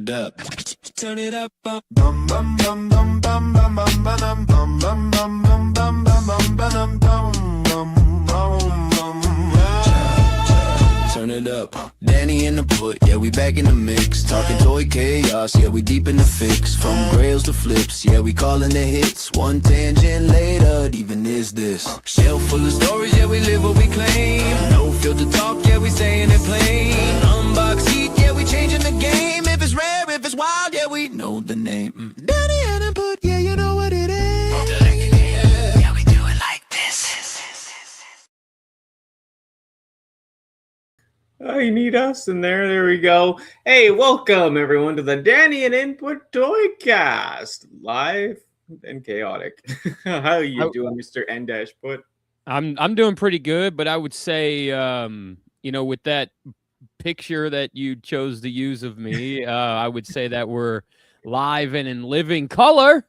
it up. Turn it up. Bum bum bum bum bum bum bum bum bum bum bum bum bum bum bum bum bum bum. Turn it up. Danni Nput, yeah, we back in the mix. Talking toy chaos, yeah, we deep in the fix. From grails to flips, yeah, we calling the hits. One tangent later, it even is this. Shelf full of stories, yeah, we live what we claim. No filter talk, yeah, we saying it plain. Unbox heat, yeah, we changing the game. If it's rare, if it's wild, yeah, we know the name. Danni Nput, yeah, you know what it is. Yeah, we do it like this. Oh, you need us in there. There we go. Hey, welcome everyone to the Danni Nput Toycast, live and chaotic. How you doing, Mr. N-Put? I'm doing pretty good, but I would say, with that picture that you chose to use of me, I would say that we're live and in living color.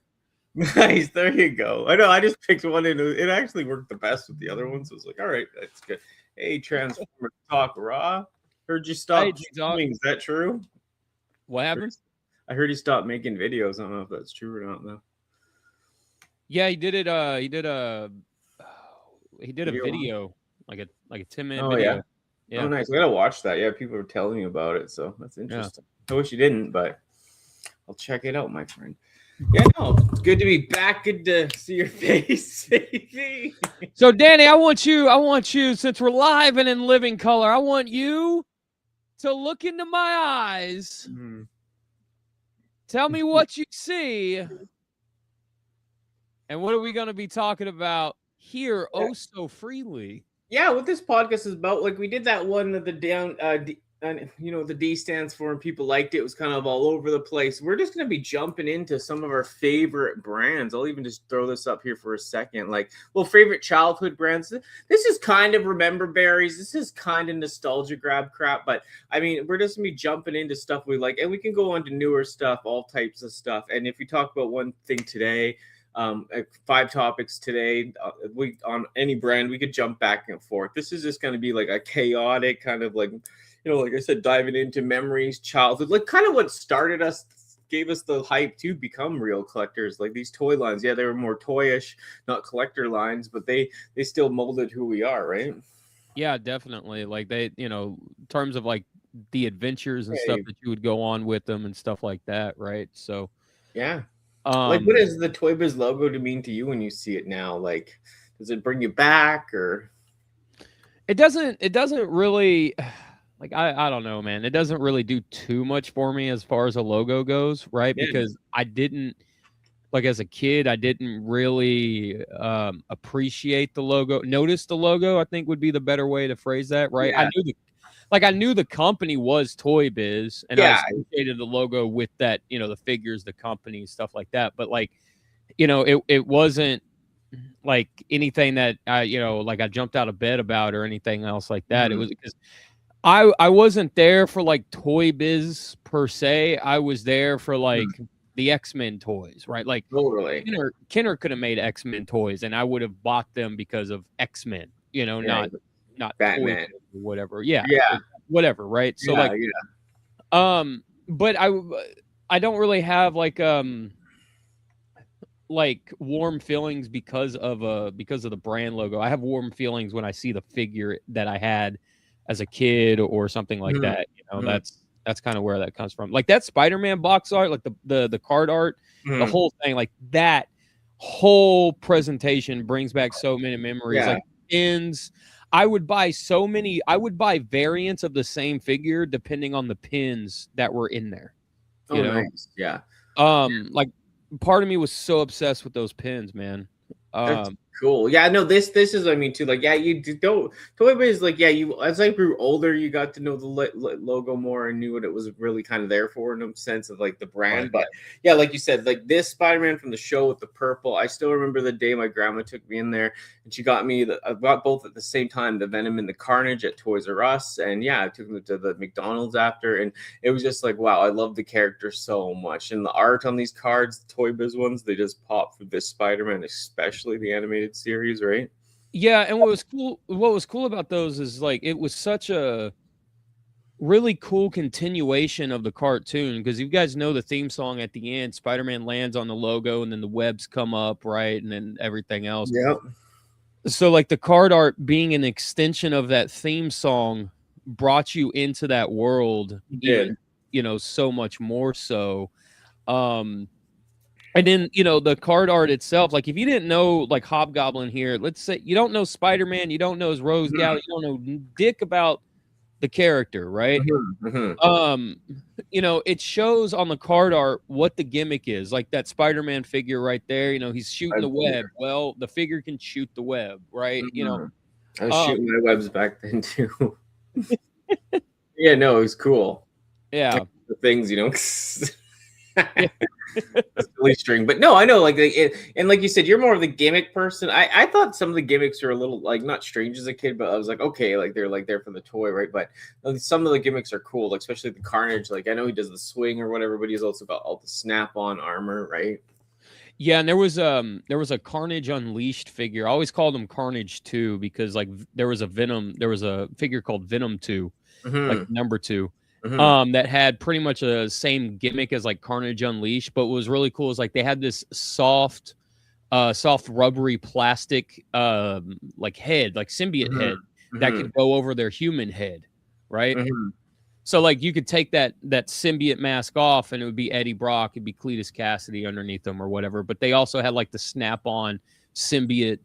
Nice. There you go. I know. I just picked one and it actually worked the best with the other one. So it's like, all right, that's good. Hey, Transformer Talk Raw. Heard you stop filming. Is that true? What happened? I heard he stopped making videos. I don't know if that's true or not, though. Yeah, he did it. He did a video, like a 10-minute video. Yeah. Oh, nice. I gotta watch that. Yeah, people are telling me about it, so that's interesting. Yeah. I wish you didn't, but I'll check it out, my friend. Yeah, no, it's good to be back. Good to see your face. So, Danni, I want you, since we're live and in living color, I want you to look into my eyes. Mm-hmm. Tell me what you see. And what are we going to be talking about here so freely? Yeah, what this podcast is about, like we did that one that the the D stands for and people liked it. It was kind of all over the place. We're just going to be jumping into some of our favorite brands. I'll even just throw this up here for a second. Favorite childhood brands. This is kind of remember berries. This is kind of nostalgia grab crap. But, I mean, we're just going to be jumping into stuff we like. And we can go on to newer stuff, all types of stuff. And if we talk about one thing today, 5 topics today, we on any brand, we could jump back and forth. This is just going to be like a chaotic kind of like, like I said, diving into memories, childhood, like kind of what started us, gave us the hype to become real collectors. Like these toy lines, yeah, they were more toyish, not collector lines, but they still molded who we are, right? Yeah, definitely. Like they, in terms of like the adventures and stuff that you would go on with them and stuff like that, right? So, yeah. Like, what does the Toy Biz logo mean to you when you see it now? Like, does it bring you back or? It doesn't really. Like, I don't know, man. It doesn't really do too much for me as far as a logo goes, right? Yeah. Because I didn't, like as a kid, I didn't really appreciate the logo. Notice the logo, I think would be the better way to phrase that, right? Yeah. I knew the company was Toy Biz, and I associated the logo with that, the figures, the company, stuff like that. But like, it wasn't like anything that I jumped out of bed about or anything else like that. Mm-hmm. It was because I wasn't there for like Toy Biz per se. I was there for like the X-Men toys, right? Like totally. Kenner could have made X-Men toys, and I would have bought them because of X-Men. Not Batman or whatever. Yeah. Whatever, right? So but I don't really have like warm feelings because of the brand logo. I have warm feelings when I see the figure that I had as a kid or something like that. That's kind of where that comes from. Like that Spider-Man box art, like the card art, the whole thing, like that whole presentation brings back so many memories. Like pins. I would buy variants of the same figure depending on the pins that were in there. You know? Nice. Yeah. Like part of me was so obsessed with those pins, man. That's cool. Yeah, no, this is what I mean too. Like, yeah, you don't. Toy Biz, like, yeah, you as I grew older, you got to know the logo more and knew what it was really kind of there for in a sense of like the brand. Right. But yeah, like you said, like this Spider-Man from the show with the purple. I still remember the day my grandma took me in there and she got me I got both at the same time, the Venom and the Carnage at Toys R Us. And yeah, I took them to the McDonald's after, and it was just like, wow, I love the character so much. And the art on these cards, the Toy Biz ones, they just pop for this Spider-Man, especially the animated series, right? Yeah, and what was cool about those is like it was such a really cool continuation of the cartoon, because you guys know the theme song at the end, Spider-Man lands on the logo and then the webs come up, right? And then everything else. Yep. So like the card art being an extension of that theme song brought you into that world even, so much more so. And then, the card art itself, like if you didn't know like Hobgoblin here, let's say you don't know Spider-Man, you don't know his Rose Galley, you don't know dick about the character, right? It shows on the card art what the gimmick is, like that Spider-Man figure right there, he's shooting the web. Well, the figure can shoot the web, right? I was shooting my webs back then too. Yeah, no, it was cool. Yeah. Like the things, silly string, but no, I know, like it, and like you said, you're more of the gimmick person. I thought some of the gimmicks are a little like not strange as a kid, but I was like, okay, like they're like there for the toy, right? But some of the gimmicks are cool, like, especially the Carnage. Like I know he does the swing or whatever, but he's also got all the snap-on armor, right? Yeah, and there was a Carnage Unleashed figure. I always called him Carnage 2 because like there was a figure called Venom 2, like number 2. That had pretty much a same gimmick as like Carnage Unleashed, but what was really cool is like they had this soft rubbery plastic like head, like symbiote head that could go over their human head, right? So like you could take that symbiote mask off and it would be Eddie Brock, it'd be Cletus Cassidy underneath them or whatever, but they also had like the snap-on symbiote,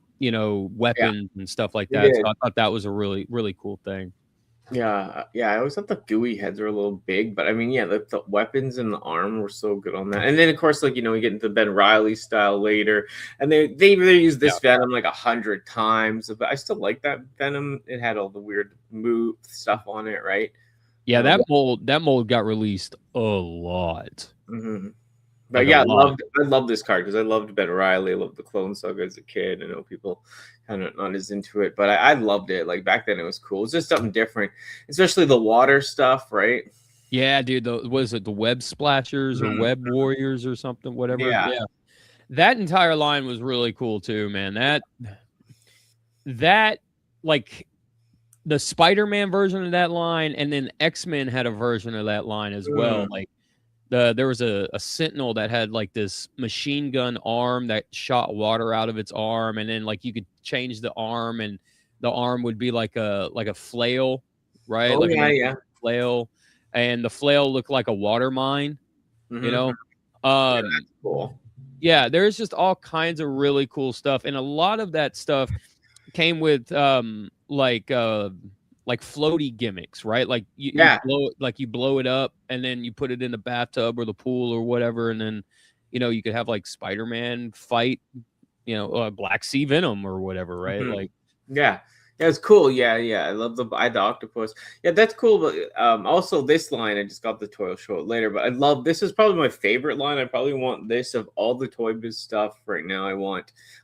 weapons and stuff like that. So I thought that was a really, really cool thing. Yeah, I always thought the gooey heads were a little big, but I mean, yeah, the weapons and the arm were so good on that. And then, of course, like, we get into Ben Reilly style later, and they used this Venom like 100 times, but I still like that Venom. It had all the weird move stuff on it, right? Yeah, that mold got released a lot. But yeah, I loved this card because I loved Ben Reilly. I loved the Clone Saga as a kid. I know people kind of not as into it, but I loved it. Like back then, it was cool. It's just something different, especially the water stuff, right? Yeah, dude. Was it the Web Splashers or Web Warriors or something? Whatever. Yeah. That entire line was really cool too, man. That like the Spider-Man version of that line, and then X-Men had a version of that line as well. Like there was a Sentinel that had like this machine gun arm that shot water out of its arm, and then like you could change the arm, and the arm would be like a flail, right? Oh, like yeah. Flail, and the flail looked like a water mine. That's cool. Yeah, there's just all kinds of really cool stuff, and a lot of that stuff came with like floaty gimmicks, right? Like you blow it up and then you put it in the bathtub or the pool or whatever, and then you could have like Spider-Man fight Black Sea Venom or whatever, right? Like yeah, it's cool. Yeah, I love the octopus. Yeah, that's cool. But also this line, I just got the toy. I'll show it later. But I love this. Is probably my favorite line. I probably want this of all the Toy Biz stuff right now.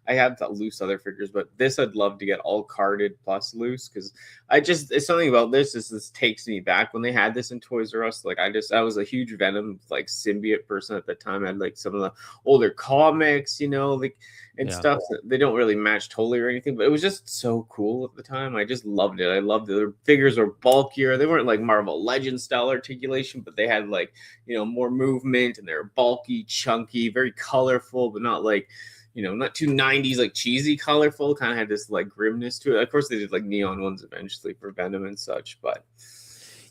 I have the loose other figures, but this I'd love to get all carded plus loose, because it's something about this. This takes me back when they had this in Toys R Us. Like I was a huge Venom like symbiote person at the time. I had like some of the older comics, stuff that they don't really match totally or anything, but it was just so cool at the time. I just loved it. I loved it. Their figures were bulkier. They weren't like Marvel Legends style articulation, but they had like, more movement, and they're bulky, chunky, very colorful, but not like, not too 90s, like cheesy colorful, kind of had this like grimness to it. Of course, they did like neon ones eventually for Venom and such, but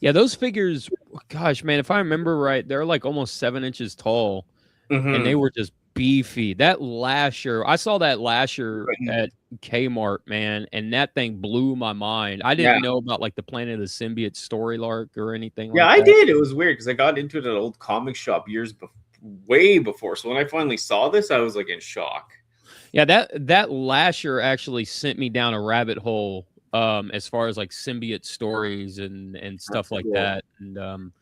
yeah, those figures, gosh, man, if I remember right, they're like almost 7 inches tall, and they were just beefy. That Lasher, I saw that Lasher at Kmart, man, and that thing blew my mind. I didn't know about like the Planet of the Symbiote story arc or anything. Yeah, like I did. It was weird because I got into it at an old comic shop way before. So when I finally saw this, I was like in shock. Yeah, that Lasher actually sent me down a rabbit hole as far as like symbiote stories and stuff like that, and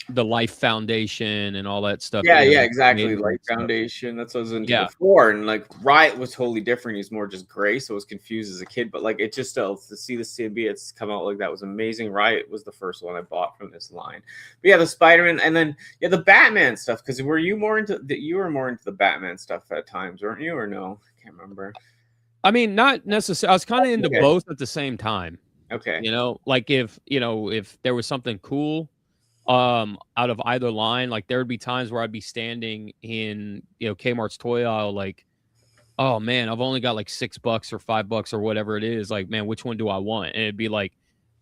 the Life Foundation and all that stuff. Yeah, exactly. Life Foundation. That's what I was into before. And like Riot was totally different. He's more just gray, so I was confused as a kid. But like it just to see the symbiotes come out like that was amazing. Riot was the first one I bought from this line. But yeah, the Spider-Man, and then the Batman stuff. Because were you more into the Batman stuff at times, weren't you, or no? I can't remember. I mean, not necessarily. I was kind of into both at the same time. Okay. You know, like if there was something cool out of either line, like there would be times where I'd be standing in, Kmart's toy aisle, like, oh man, I've only got like $6 or $5 or whatever it is. Like, man, which one do I want? And it'd be like,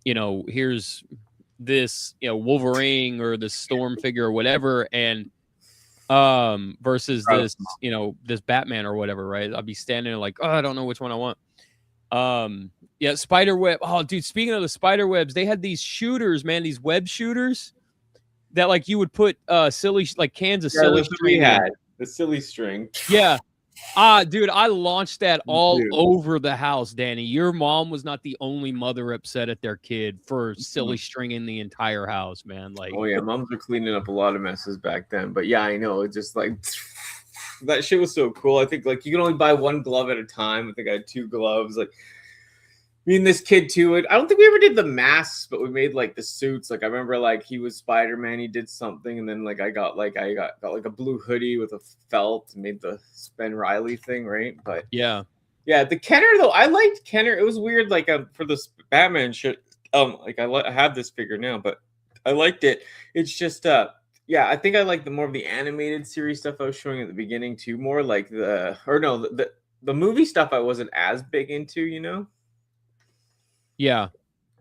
here's this, Wolverine or the Storm figure or whatever, and versus this, this Batman or whatever, right? I'd be standing there like, oh, I don't know which one I want. Yeah, spiderweb. Oh, dude, speaking of the spider webs, they had these shooters, man, these web shooters that like you would put silly like cans of silly string in. The silly string. Yeah. Dude, I launched that all over the house, Danny. Your mom was not the only mother upset at their kid for silly stringing the entire house, man. Like, oh yeah, moms were cleaning up a lot of messes back then. But yeah, I know. It's just like that shit was so cool. I think like you can only buy one glove at a time. I think I had 2 gloves. Like me and this kid too. I don't think we ever did the masks, but we made like the suits. Like I remember like he was Spider-Man, he did something, and then like I got like a blue hoodie with a felt and made the Ben Riley thing, right? But yeah, the Kenner though, I liked Kenner. It was weird, like for this Batman shit. Like I have this figure now, but I liked it. It's just yeah, I think I like the more of the animated series stuff I was showing at the beginning too. More like the movie stuff I wasn't as big into, you know. Yeah.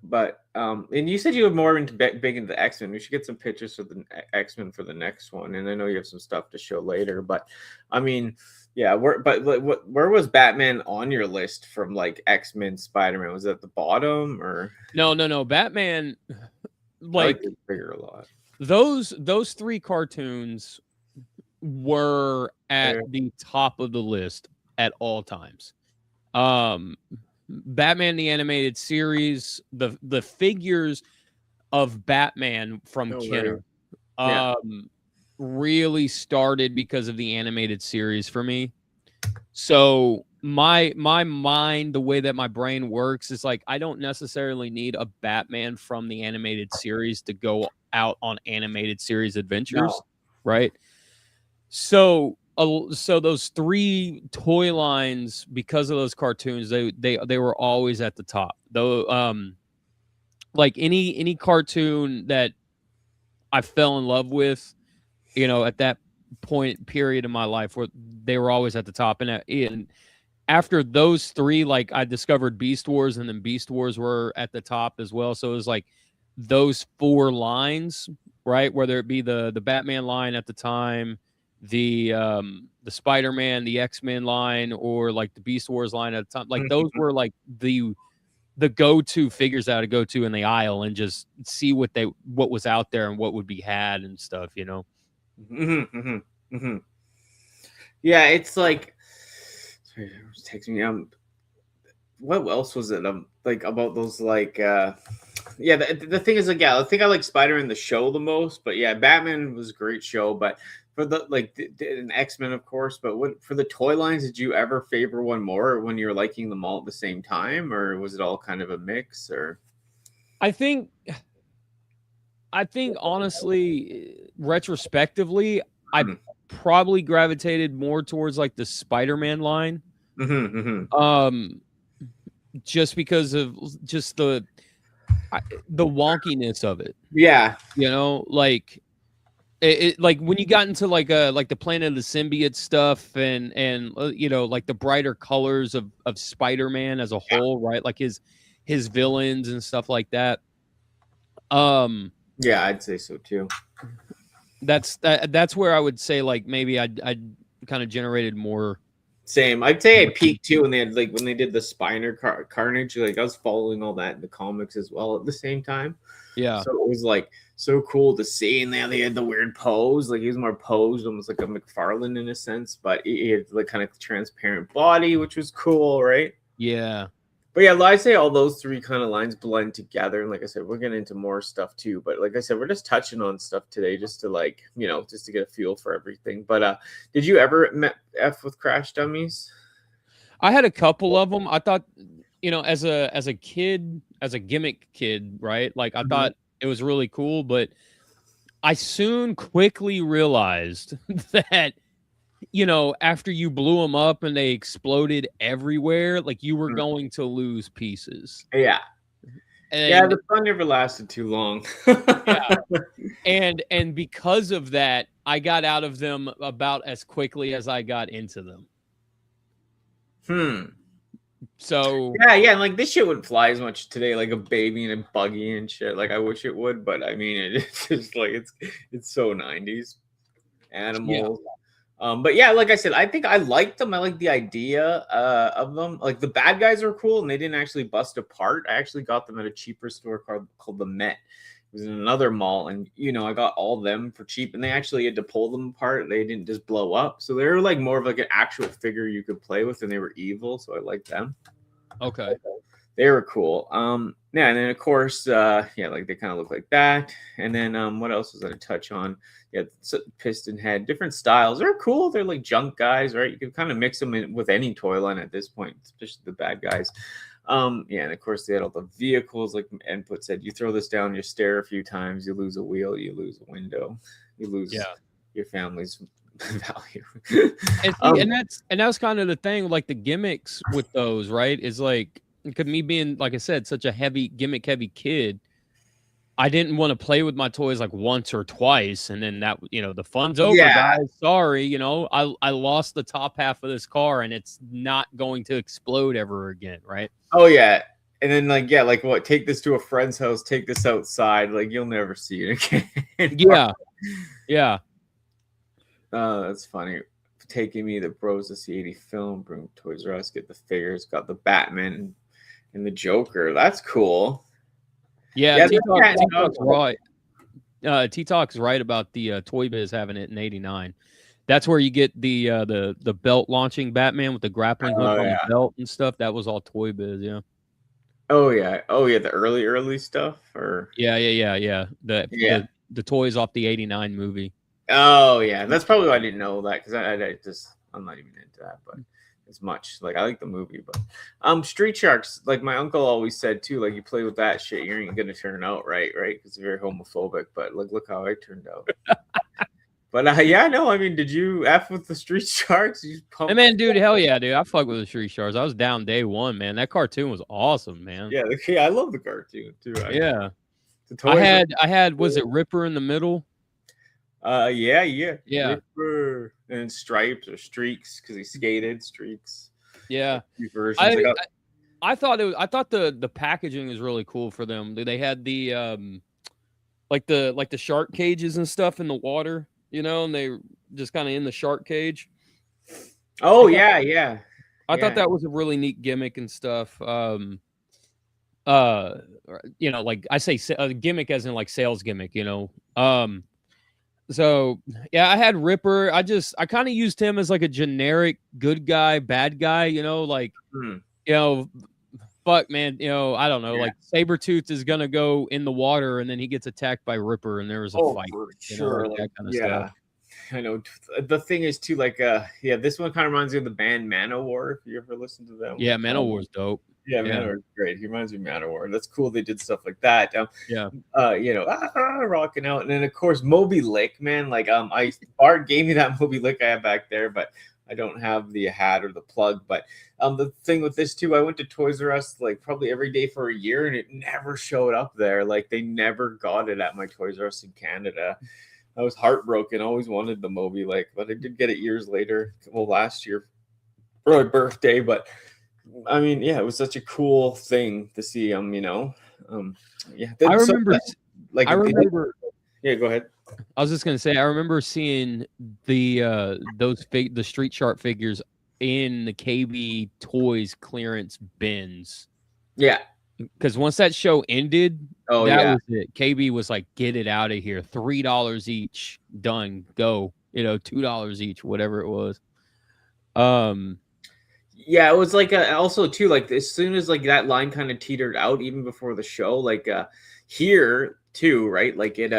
But and you said you were more into big into the X-Men. We should get some pictures for the X-Men for the next one. And I know you have some stuff to show later, but I mean, yeah, where was Batman on your list from like X-Men, Spider-Man? Was it at the bottom or no, Batman like figure a lot. Those 3 cartoons were at the top of the list at all times. Batman the Animated Series, the figures of Batman from Kenner really started because of the animated series for me. So my mind, the way that my brain works is like I don't necessarily need a Batman from the animated series to go out on animated series adventures, right? So those 3 toy lines, because of those cartoons, they were always at the top. Though like any cartoon that I fell in love with, at that period in my life, where they were always at the top. And after those 3, like I discovered Beast Wars, and then Beast Wars were at the top as well. So it was like those 4 lines, right? Whether it be the Batman line at the time, the Spider-Man, the X-Men line, or like the Beast Wars line at the time. Like those were like the go-to figures that I go to in the aisle and just see what was out there and what would be had and stuff, you know? Yeah, it's like, sorry, it takes me what else was it like about those like yeah, the thing is like, yeah, I think I like Spider-Man the show the most, but yeah, Batman was a great show. But for the like and X-Men, of course, but for the toy lines, did you ever favor one more when you were liking them all at the same time, or was it all kind of a mix? Or I think honestly, retrospectively, I probably gravitated more towards like the Spider-Man line. Just because of just the wonkiness of it. Yeah. You know, like it like when you got into like the Planet of the Symbiote stuff and like the brighter colors of Spider-Man as a whole, right? Like his villains and stuff like that. Yeah, I'd say so too. That's where I would say like maybe I'd kind of generated more. Same. I'd say I peaked too when they did the Spiner Carnage. Like I was following all that in the comics as well at the same time. Yeah. So it was like so cool to see. And they had the weird pose. Like he was more posed, almost like a McFarlane in a sense, but he had like kind of transparent body, which was cool, right? Yeah. But yeah, I'd say all those 3 kind of lines blend together. And like I said, we're getting into more stuff too. But like I said, we're just touching on stuff today just to like, just to get a feel for everything. But did you ever F with Crash Dummies? I had a couple of them. I thought, as a kid, as a gimmick kid, right? Like I thought it was really cool, but I soon quickly realized that after you blew them up and they exploded everywhere, like you were going to lose pieces. Yeah. And the fun never lasted too long. yeah. And because of that, I got out of them about as quickly as I got into them. So yeah, and like this shit wouldn't fly as much today, like a baby and a buggy and shit. Like I wish it would, but I mean, it's just like it's so 90s animals. But yeah, like I said, I think I liked them. I like the idea of them. Like the bad guys were cool, and they didn't actually bust apart. I actually got them at a cheaper store called the Met. It was in another mall, and I got all them for cheap, and they actually had to pull them apart. They didn't just blow up, so they were like more of like an actual figure you could play with, and they were evil. So I liked them. Okay. They were cool. Yeah, and then of course, like they kind of look like that. And then what else was I to touch on? Yeah, piston head, different styles. They're cool. They're like junk guys, right? You can kind of mix them in with any toy line at this point, especially the bad guys. Yeah, and of course they had all the vehicles, like Nput said, you throw this down, you stare a few times, you lose a wheel, you lose a window, you lose your family's value. and that's kind of the thing, like the gimmicks with those, right? Is like, because me being, like I said, such a gimmick heavy kid, I didn't want to play with my toys like once or twice, and then that, the fun's over, guys. Sorry, I lost the top half of this car, and it's not going to explode ever again, right? Oh yeah, and then like what? Take this to a friend's house. Take this outside. Like you'll never see it again. Yeah. That's funny. Taking me the bros to see 80 film. Bring Toys R Us. Get the figures. Got the Batman and the Joker. That's cool. Yeah, T-Talk's right. T-Talk's right about the Toy Biz having it in '89. That's where you get the belt launching Batman with the grappling hook on the belt and stuff. That was all Toy Biz, yeah. Oh yeah, the early stuff, or yeah. The toys off the '89 movie. Oh yeah, that's probably why I didn't know that, because I'm not even into that, but as much. Like I like the movie, but Street Sharks, like my uncle always said too, like you play with that shit, you ain't gonna turn out right, because you're very homophobic. But like, look how I turned out. But yeah, no, I mean, did you F with the Street Sharks? Hey, man, dude, hell yeah, dude. I fuck with the Street Sharks. I was down day one, man. That cartoon was awesome, man. Yeah, I love the cartoon too. Yeah. I had was it Ripper in the middle? Yeah. Ripper and Stripes or Streaks, because he skated Streaks. Yeah. Versions. I thought the packaging was really cool for them. They had the like the shark cages and stuff in the water, and they were just kind of in the shark cage. Oh yeah. I thought that was a really neat gimmick and stuff. Like I say gimmick as in like sales gimmick, So yeah, I had Ripper. I kind of used him as like a generic good guy, bad guy, fuck man, I don't know, like Sabretooth is gonna go in the water and then he gets attacked by Ripper and there was a fight. For sure. That kind of stuff. I know. The thing is too, like this one kind of reminds me of the band Manowar, if you ever listened to them. Yeah, Manowar's dope. Yeah, Manowar's great. He reminds me of Manowar. That's cool. They did stuff like that. Rocking out. And then of course Moby Lick, man. Like Bart gave me that Moby Lick I have back there, but I don't have the hat or the plug. But the thing with this too, I went to Toys R Us like probably every day for a year, and it never showed up there. Like they never got it at my Toys R Us in Canada. I was heartbroken. I always wanted the Moby Lick, but I did get it years later. Well, last year for my birthday. But I mean, yeah, it was such a cool thing to see. I remember. Yeah, go ahead. I was just gonna say, I remember seeing the Street Shark figures in the KB Toys clearance bins. Yeah, because once that show ended, that was it. KB was like, "Get it out of here! $3 each, done, go." $2 each, whatever it was. Yeah, it was like also too, like as soon as like that line kind of teetered out, even before the show, like here too, right? Like it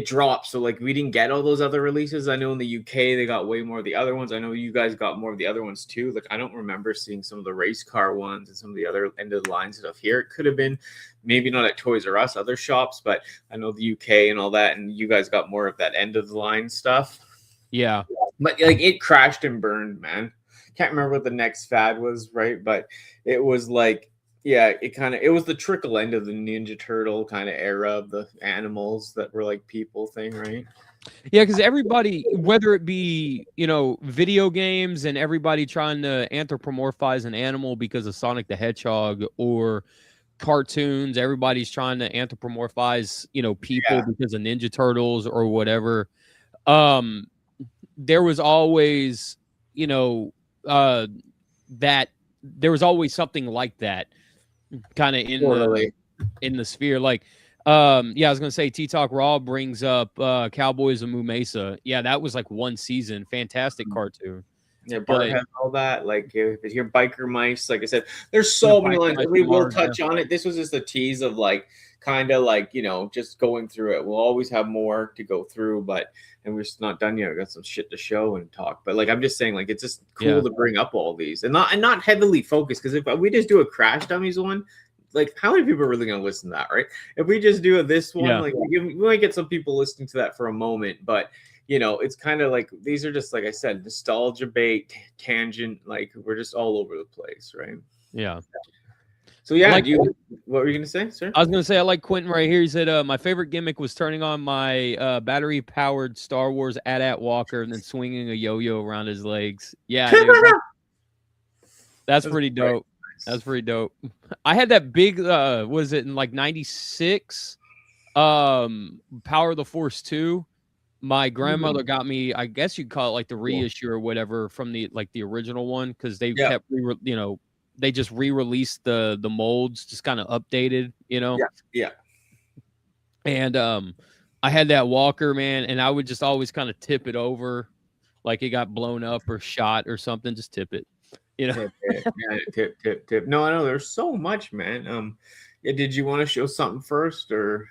dropped. So like we didn't get all those other releases. I know in the UK they got way more of the other ones. I know you guys got more of the other ones too. Like I don't remember seeing some of the race car ones and some of the other end of the line stuff here. It could have been maybe not at Toys R Us, other shops, but I know the UK and all that, and you guys got more of that end of the line stuff. Yeah, but like it crashed and burned, man. Can't remember what the next fad was, right? But it was like Yeah, it was the trickle end of the Ninja Turtle kind of era of the animals that were like people thing, right? Yeah, because everybody, whether it be, video games and everybody trying to anthropomorphize an animal because of Sonic the Hedgehog, or cartoons, everybody's trying to anthropomorphize, people because of Ninja Turtles or whatever. There was always, that there was always something like that kind of in the sphere. Like, I was gonna say T-Talk Raw brings up Cowboys of Moo Mesa. Yeah, that was like one season, fantastic cartoon. Yeah, Bart has all that. Like, if you're biker mice, like I said, there's so many lines. We will touch on it. This was just a tease of like, kind of like, just going through it. We'll always have more to go through, and we're just not done yet. We got some shit to show and talk. But like, I'm just saying, like, it's just cool to bring up all these and not heavily focused. Because if we just do a Crash Dummies one, like, how many people are really going to listen to that, right? If we just do this one, like, we might get some people listening to that for a moment, but it's kind of like, these are just, like I said, nostalgia bait, tangent, like, we're just all over the place, right? Yeah. So yeah, what were you gonna say, sir? I was gonna say I like Quentin right here. He said, my favorite gimmick was turning on my battery-powered Star Wars AT-AT walker and then swinging a yo-yo around his legs. Yeah, dude, that's pretty dope. That's pretty dope. I had that big, was it in like 96? Power of the Force 2. My grandmother got me, I guess you'd call it like the reissue or whatever from the original one, because they kept they just re-released the molds, just kind of updated, Yeah. And I had that walker, man, and I would just always kind of tip it over like it got blown up or shot or something. Just tip it. Tip. No, I know there's so much, man. Did you want to show something first, or?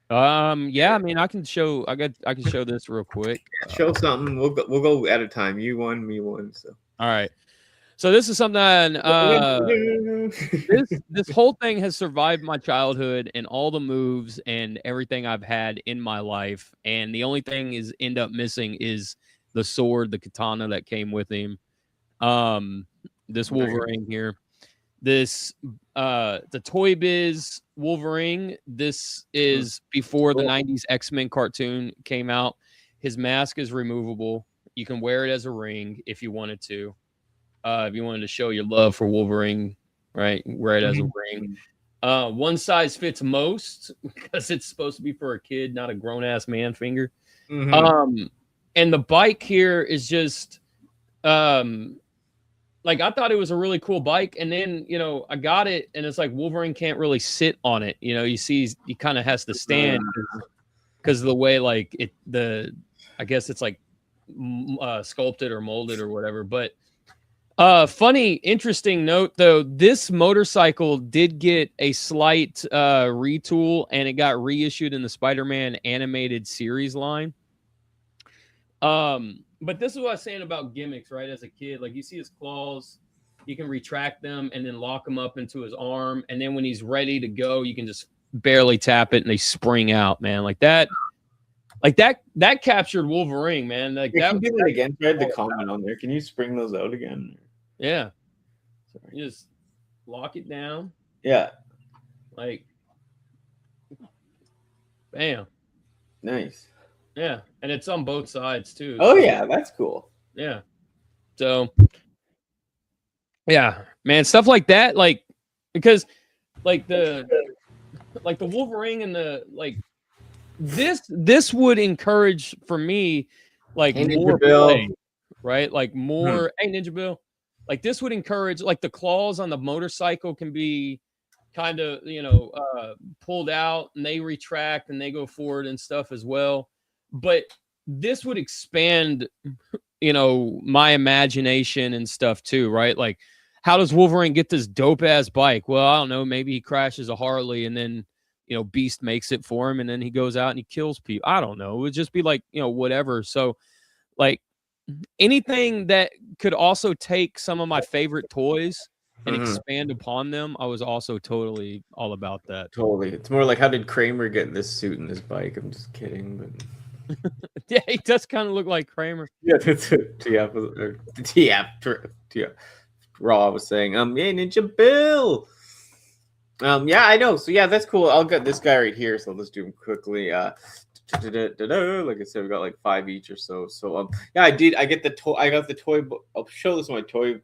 Yeah, I mean, I can show this real quick. Show something. We'll go at a time. You won, me one. So all right. So this is something. This whole thing has survived my childhood and all the moves and everything I've had in my life, and the only thing end up missing is the sword, the katana that came with him. This Wolverine here. This the Toy Biz Wolverine. This is before the 90s X-Men cartoon came out. His mask is removable. You can wear it as a ring if you wanted to. If you wanted to show your love for Wolverine, right? Wear it as a ring. One size fits most, because it's supposed to be for a kid, not a grown-ass man finger. And the bike here is just like, I thought it was a really cool bike, and then I got it, and it's like Wolverine can't really sit on it. You see, he kind of has to stand because of the way, like, I guess it's like sculpted or molded or whatever. But funny, interesting note though, this motorcycle did get a slight retool, and it got reissued in the Spider-Man animated series line. But this is what I was saying about gimmicks, right? As a kid, like, you see his claws, you can retract them and then lock them up into his arm. And then when he's ready to go, you can just barely tap it and they spring out, man. Like that captured Wolverine, man. Like, that. Can you do that again? I had the comment on there. Can you spring those out again? Yeah. Sorry. You just lock it down. Yeah. Like, bam. Nice. Yeah, and it's on both sides too. Oh yeah, that's cool. Yeah. So yeah, man, stuff like that, like, because like the Wolverine and the, like, this would encourage for me, like, more play, right? Like more hey Ninja Bill. Like, this would encourage, like, the claws on the motorcycle can be kind of, pulled out, and they retract and they go forward and stuff as well. But this would expand, my imagination and stuff too, right? Like, how does Wolverine get this dope ass bike? Well, I don't know. Maybe he crashes a Harley, and then, Beast makes it for him, and then he goes out and he kills people. I don't know. It would just be like, whatever. So, like, anything that could also take some of my favorite toys and expand upon them, I was also totally all about that. Totally. It's more like, how did Kramer get this suit and this bike? I'm just kidding, but yeah, he does kind of look like Kramer. Yeah, that's it. TF Raw was saying, yeah, Ninja Bill. Yeah, I know. So yeah, that's cool. I'll get this guy right here. So let's do him quickly. Like I said, we got like 5 each or so. So yeah, I did. I get the toy. I got the toy. I'll show this in my toy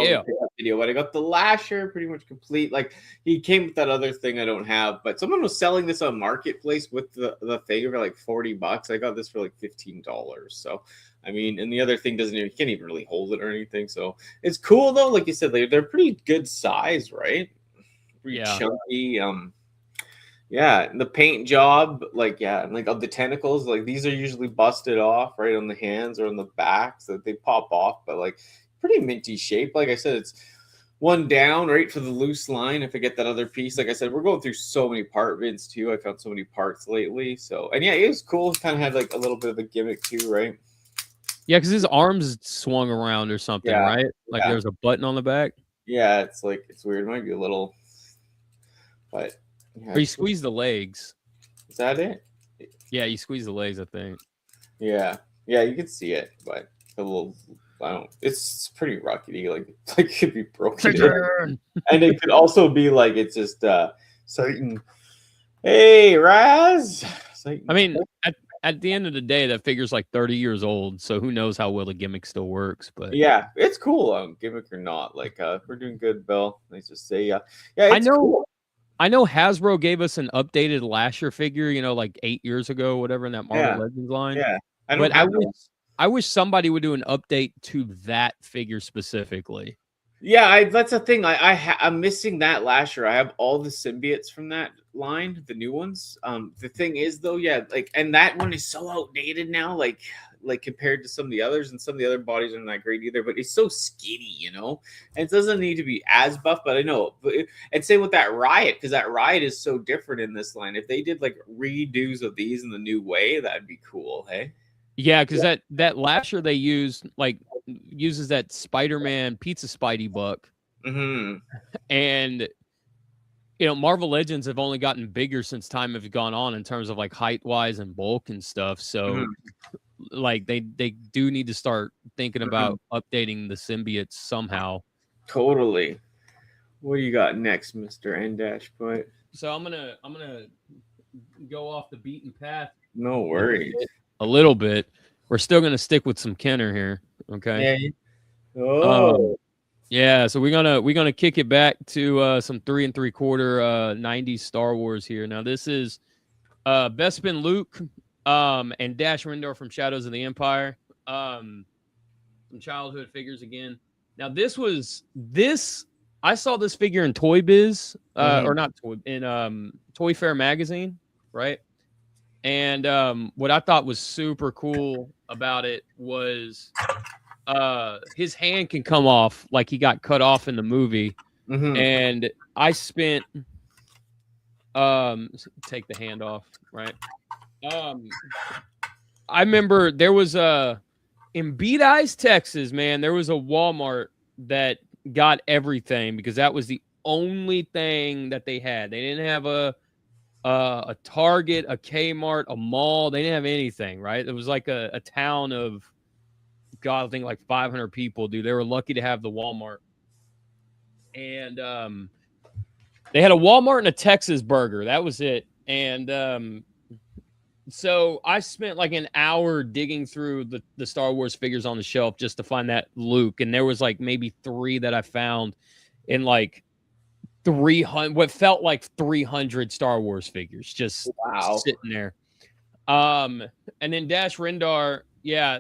Yeah. video, but I got the lasher pretty much complete. Like he came with that other thing I don't have, but someone was selling this on Marketplace with the thing for like $40. I got this for like $15. So I mean, and the other thing doesn't even, you can't even really hold it or anything. So it's cool though. Like you said, they're pretty good size, right? Pretty chunky. Yeah, the paint job, like and like of the tentacles, like these are usually busted off right on the hands or on the back, so they pop off, but like pretty minty shape. Like I said, it's one down right for the loose line. If I get that other piece, like I said, we're going through so many part vids too. I found so many parts lately. So and yeah, it was cool. It kind of had like a little bit of a gimmick too, right? Yeah, because his arms swung around or something, right? Like there was a button on the back. Yeah, it's like it's weird. It might be a little, but yeah, or you squeeze the legs. Is that it? Yeah, you squeeze the legs, I think. Yeah, you can see it, but a little. I don't. It's pretty rockety. Like it could be broken, and it could also be like it's just Satan. Hey, Raz. Satan. I mean, at the end of the day, that figure's like 30 years old, so who knows how well the gimmick still works? But yeah, it's cool. Gimmick or not, like we're doing good, Bill. Let's just say, yeah. I know. Cool. I know Hasbro gave us an updated Lasher figure, like 8 years ago, whatever, in that Marvel Legends line. Yeah, I wish somebody would do an update to that figure specifically. Yeah, that's the thing. I'm missing that Lasher. I have all the symbiotes from that line, the new ones. The thing is though, like, and that one is so outdated now, like compared to some of the others, and some of the other bodies aren't that great either. But it's so skinny, and it doesn't need to be as buff. But I know, and same with that Riot, because that Riot is so different in this line. If they did like redos of these in the new way, that'd be cool. Hey. Yeah, because that Lasher they used uses that Spider-Man pizza Spidey buck, and Marvel Legends have only gotten bigger since time have gone on in terms of like height wise and bulk and stuff. So like they do need to start thinking about updating the symbiotes somehow. Totally. What do you got next, Mr. Nput? So I'm gonna go off the beaten path. No worries. A little bit. We're still gonna stick with some Kenner here. Okay. Yeah. Yeah. So we're gonna kick it back to some 3 3/4 '90s Star Wars here. Now this is Bespin Luke and Dash Rendar from Shadows of the Empire. Some childhood figures again. Now I saw this figure in Toy Biz or not in Toy Fair magazine, right? And what I thought was super cool about it was his hand can come off like he got cut off in the movie. And I spent take the hand off, right? I remember there was in Beat Eyes, Texas, man, there was a Walmart that got everything because that was the only thing that they had. They didn't have a Target, a Kmart, a mall. They didn't have anything, right? It was like a town of, God, I think like 500 people, dude. They were lucky to have the Walmart. And they had a Walmart and a Texas Burger. That was it. And so I spent like an hour digging through the Star Wars figures on the shelf just to find that Luke. And there was like maybe 3 that I found in like 300, what felt like 300 Star Wars figures just sitting there. And then Dash Rendar,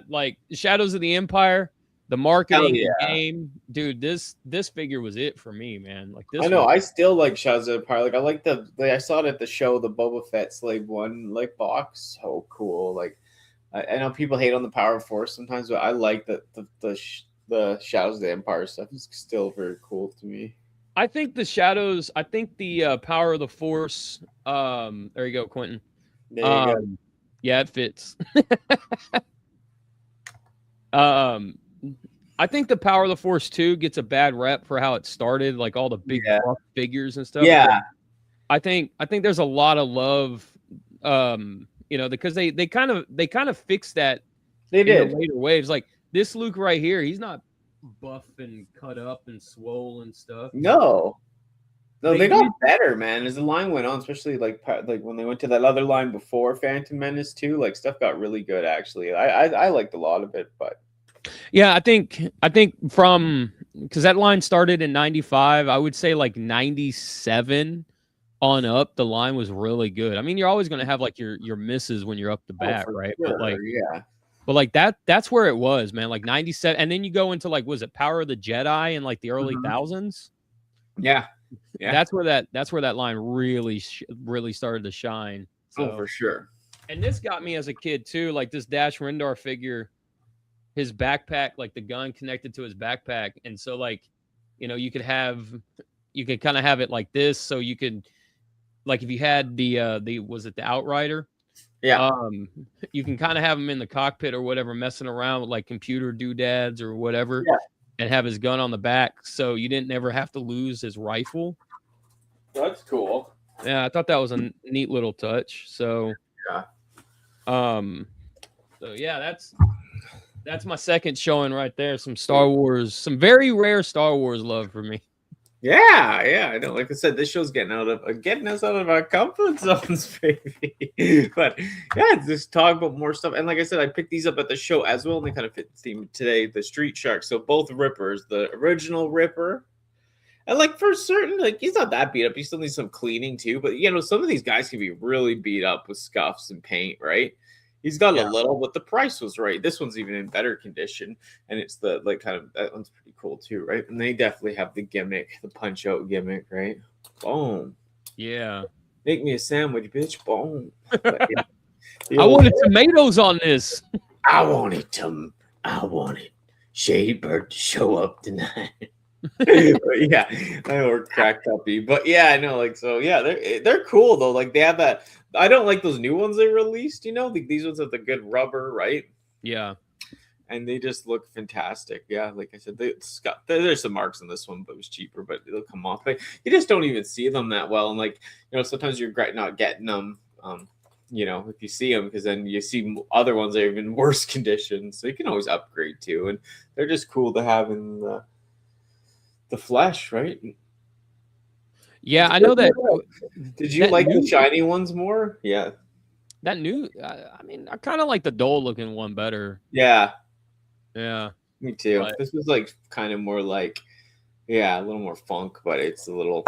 like Shadows of the Empire, the marketing, the game, dude. This figure was it for me, man. Like this, I know. I still like Shadows of the Empire. Like I like I saw it at the show, the Boba Fett Slave 1 like box. So cool. Like I know people hate on the Power of Force sometimes, but I like the Shadows of the Empire stuff. Is still very cool to me. I think the Power of the Force. There you go, Quentin. There you go. Yeah, it fits. I think the Power of the Force 2 gets a bad rep for how it started, like all the big figures and stuff. Yeah. But I think there's a lot of love, because they kind of fixed that. They did in the later waves. Like this Luke right here, he's not buff and cut up and swole and stuff. No. No, they got better, man, as the line went on, especially like when they went to that other line before Phantom Menace too. Like stuff got really good, actually. I liked a lot of it, but yeah, I think from because that line started in '95, I would say like '97 on up, the line was really good. I mean, you're always going to have like your misses when you're up the bat, right? Sure, yeah. But like that's where it was, man. Like '97, and then you go into like was it Power of the Jedi in like the early thousands? Yeah. Yeah. That's where that line really started to shine. So, for sure. And this got me as a kid too, like this Dash Rendar figure, his backpack, like the gun connected to his backpack, and so like, you know, you could kind of have it like this, so you could, like if you had the was it the Outrider? Yeah. You can kind of have him in the cockpit or whatever, messing around with like computer doodads or whatever, and have his gun on the back, so you didn't ever have to lose his rifle. That's cool. Yeah, I thought that was a neat little touch. So, so yeah, that's my second showing right there. Some Star Wars, some very rare Star Wars love for me. Yeah, I know. Like I said, this show's getting us out of our comfort zones, baby. But yeah, just talk about more stuff. And like I said, I picked these up at the show as well, and they kind of fit the theme today. The Street Shark. So both Rippers, the original Ripper. And like for certain, like he's not that beat up. He still needs some cleaning too. But you know, some of these guys can be really beat up with scuffs and paint, right? He's got a little, but the price was right. This one's even in better condition, and it's the like kind of that one's pretty cool too, right? And they definitely have the gimmick, the punch out gimmick, right? Boom. Yeah. Make me a sandwich, bitch. Boom. I wanted tomatoes on this. I wanted Shady Bird to show up tonight. But yeah, I know we're cracked uppy, but yeah, I know. Like, so yeah, they're cool though. Like they have that. I don't like those new ones they released. You know, these ones have the good rubber, right? Yeah, and they just look fantastic. Yeah, like I said, there's some marks on this one, but it was cheaper, but it'll come off. But you just don't even see them that well, and like you know, sometimes you regret not getting them. You know, if you see them, because then you see other ones that are even worse condition, so you can always upgrade too, and they're just cool to have in the flesh, right? Yeah, I know that. Did you like the shiny ones more? Yeah. That new, I mean, I kind of like the dull looking one better. Yeah. Yeah. Me too. But this was like kind of more like, a little more funk, but it's a little.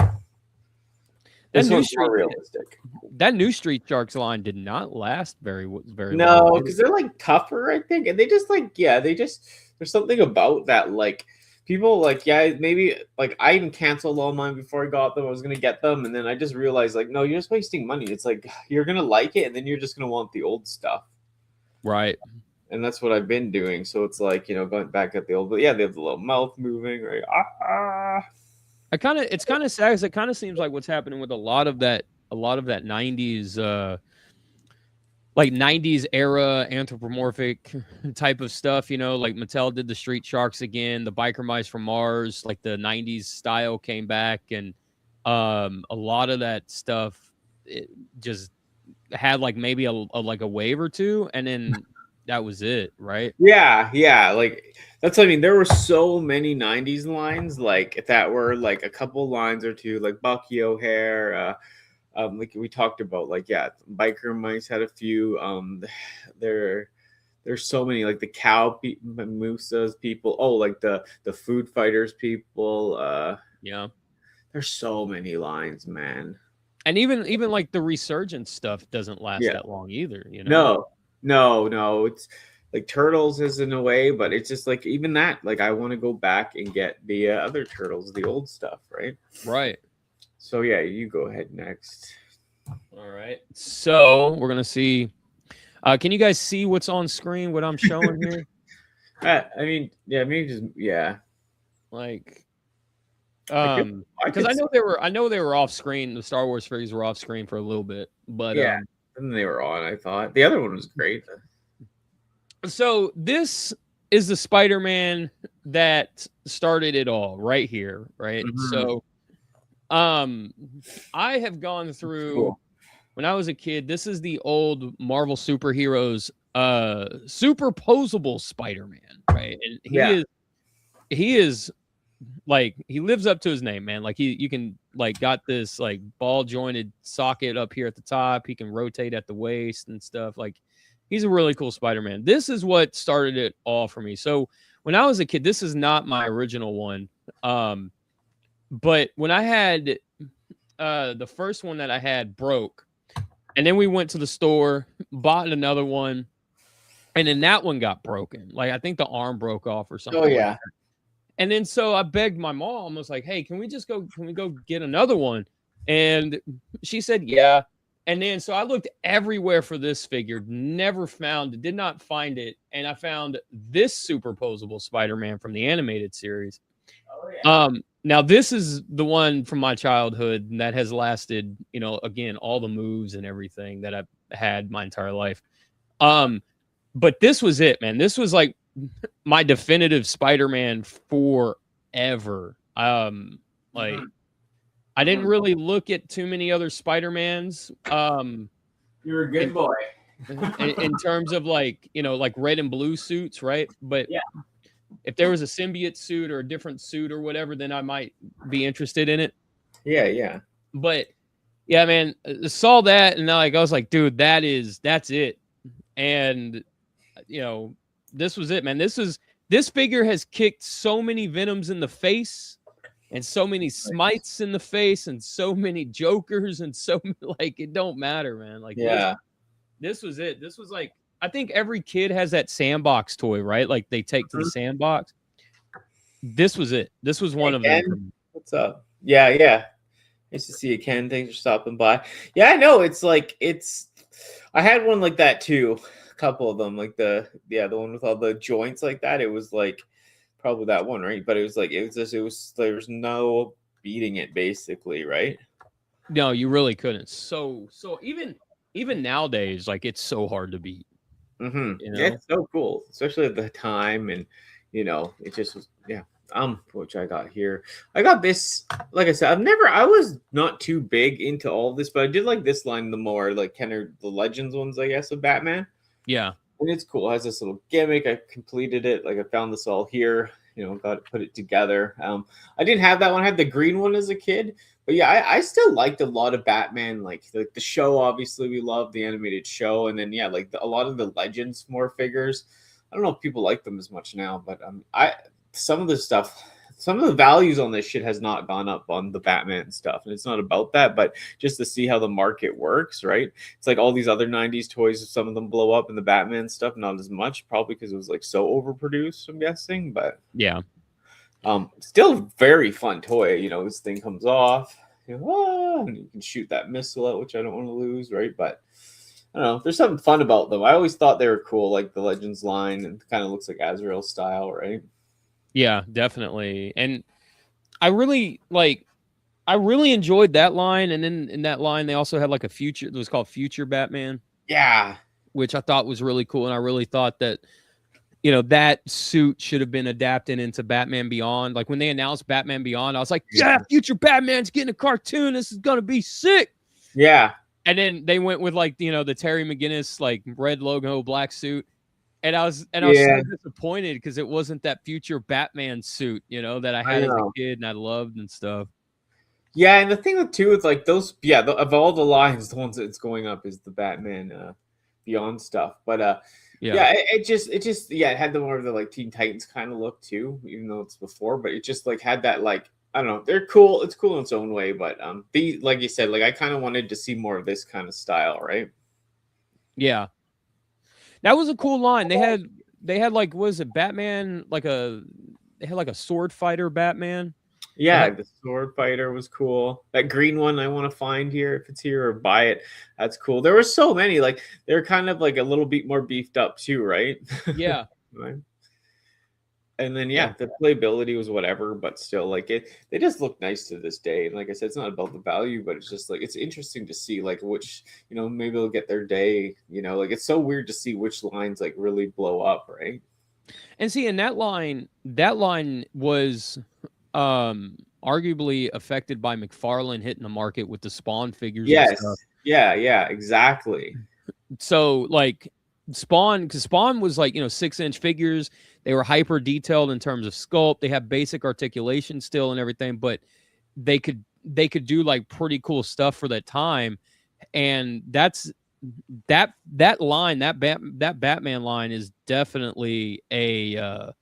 This one's more realistic. That new Street Sharks line did not last very No, because they're like tougher, I think, and they just like there's something about that like. People like, maybe like I even canceled all mine before I got them. I was gonna get them, and then I just realized like, no, you're just wasting money. It's like you're gonna like it, and then you're just gonna want the old stuff, right? And that's what I've been doing. So it's like going back at the old, but yeah, they have the little mouth moving, right? It's kind of sad because it kind of seems like what's happening with a lot of that '90s. Like 90s era anthropomorphic type of stuff, like Mattel did the Street Sharks again, the Biker Mice from Mars, like the 90s style came back, and a lot of that stuff it just had like maybe a wave or two, and then that was it, right? Yeah, like that's, I mean, there were so many 90s lines like that were like a couple lines or two, like Bucky O'Hare, like we talked about, like Biker Mice had a few. There's so many, like the cow Moosas people. Oh, like the food fighters people. There's so many lines, man. And even like the Resurgence stuff doesn't last that long either. No. It's like Turtles is in a way, but it's just like even that. Like I want to go back and get the other Turtles, the old stuff, right? Right. So yeah, you go ahead next. All right. So we're gonna see. Can you guys see what's on screen? What I'm showing here? I mean, maybe just like, because I know they were off screen. The Star Wars figures were off screen for a little bit, but and then they were on. I thought the other one was great. So this is the Spider-Man that started it all, right here, right? Mm-hmm. So. I have gone through when I was a kid. This is the old Marvel superheroes, superposable Spider-Man, right? And he is like he lives up to his name, man. Like you can like got this like ball jointed socket up here at the top. He can rotate at the waist and stuff. Like he's a really cool Spider-Man. This is what started it all for me. So when I was a kid, this is not my original one. But when I had the first one that I had broke, and then we went to the store, bought another one, and then that one got broken. Like I think the arm broke off or something. Oh yeah. Like that. And then so I begged my mom, I was like, hey, can we go get another one? And she said, yeah. And then so I looked everywhere for this figure, never found it, did not find it. And I found this superposable Spider-Man from the animated series. Oh, yeah. Now this is the one from my childhood that has lasted, you know, again, all the moves and everything that I've had my entire life. But this was it, man. This was like my definitive Spider-Man forever. Like I didn't really look at too many other Spider-Mans. You're a good boy. in terms of like, you know, like red and blue suits, right? But yeah, if there was a symbiote suit or a different suit or whatever, then I might be interested in it. Yeah. But yeah, man, saw that and like I was like, dude, that's it. And you know, this was it, man. This figure has kicked so many Venoms in the face and so many Smites in the face and so many Jokers and so like it don't matter, man. Like yeah. This was it. This was like I think every kid has that sandbox toy, right? Like they take to the sandbox. This was it. This was one of them. What's up? Yeah. Nice to see you, Ken. Thanks for stopping by. Yeah, I know. It's like I had one like that too. A couple of them, like the one with all the joints like that. It was like probably that one, right? But it was like there's no beating it basically, right? No, you really couldn't. So even nowadays, like it's so hard to beat. Mm-hmm. You know? Yeah, it's so cool, especially at the time, and you know, it just was which I got here. I got this, like I said, I was not too big into all of this, but I did like this line the more, like kind of the Legends ones, I guess, of Batman. Yeah. And it's cool. It has this little gimmick. I completed it. Like I found this all here, you know, got to put it together. I didn't have that one. I had the green one as a kid. But yeah, I still liked a lot of Batman, like the show, obviously we love the animated show. And then, yeah, like a lot of the Legends more figures. I don't know if people like them as much now, but some of the values on this shit has not gone up on the Batman stuff. And it's not about that, but just to see how the market works, right? It's like all these other 90s toys, some of them blow up, and the Batman stuff, not as much, probably because it was like so overproduced, I'm guessing. But yeah. Still very fun toy. You know, this thing comes off, and you can shoot that missile out, which I don't want to lose, right? But I don't know. There's something fun about them. I always thought they were cool, like the Legends line, and kind of looks like Azrael style, right? Yeah, definitely. And I really enjoyed that line. And then in that line, they also had like a future. It was called Future Batman. Yeah, which I thought was really cool. And I really thought that, you know, that suit should have been adapted into Batman Beyond. Like when they announced Batman Beyond, I was like, yeah, Future Batman's getting a cartoon. This is going to be sick. Yeah. And then they went with like, you know, the Terry McGinnis, like red logo, black suit. And I was so disappointed because it wasn't that Future Batman suit, you know, that I had as a kid and I loved and stuff. Yeah. And the thing with like those, of all the lines, the ones that's going up is the Batman Beyond stuff. But it just it had the more of the like Teen Titans kind of look too, even though it's before, but it just like had that like, I don't know, they're cool. It's cool in its own way, but like you said, like I kind of wanted to see more of this kind of style, right? Yeah. That was a cool line. They had like, what is it, Batman, they had like a sword fighter Batman. Yeah, the sword fighter was cool. That green one I want to find here, if it's here, or buy it. That's cool. There were so many, like they're kind of like a little bit more beefed up too, right? Yeah. Right. And then the playability was whatever, but still, like they just look nice to this day. And like I said, it's not about the value, but it's just like it's interesting to see like which, you know, maybe they'll get their day. You know, like it's so weird to see which lines like really blow up, right? And see, in that line was arguably affected by McFarlane hitting the market with the Spawn figures. Yes. And stuff. Yeah, exactly. So like Spawn, because Spawn was like, 6-inch figures. They were hyper detailed in terms of sculpt. They have basic articulation still and everything, but they could do like pretty cool stuff for that time. And that's that line, that Batman line is definitely a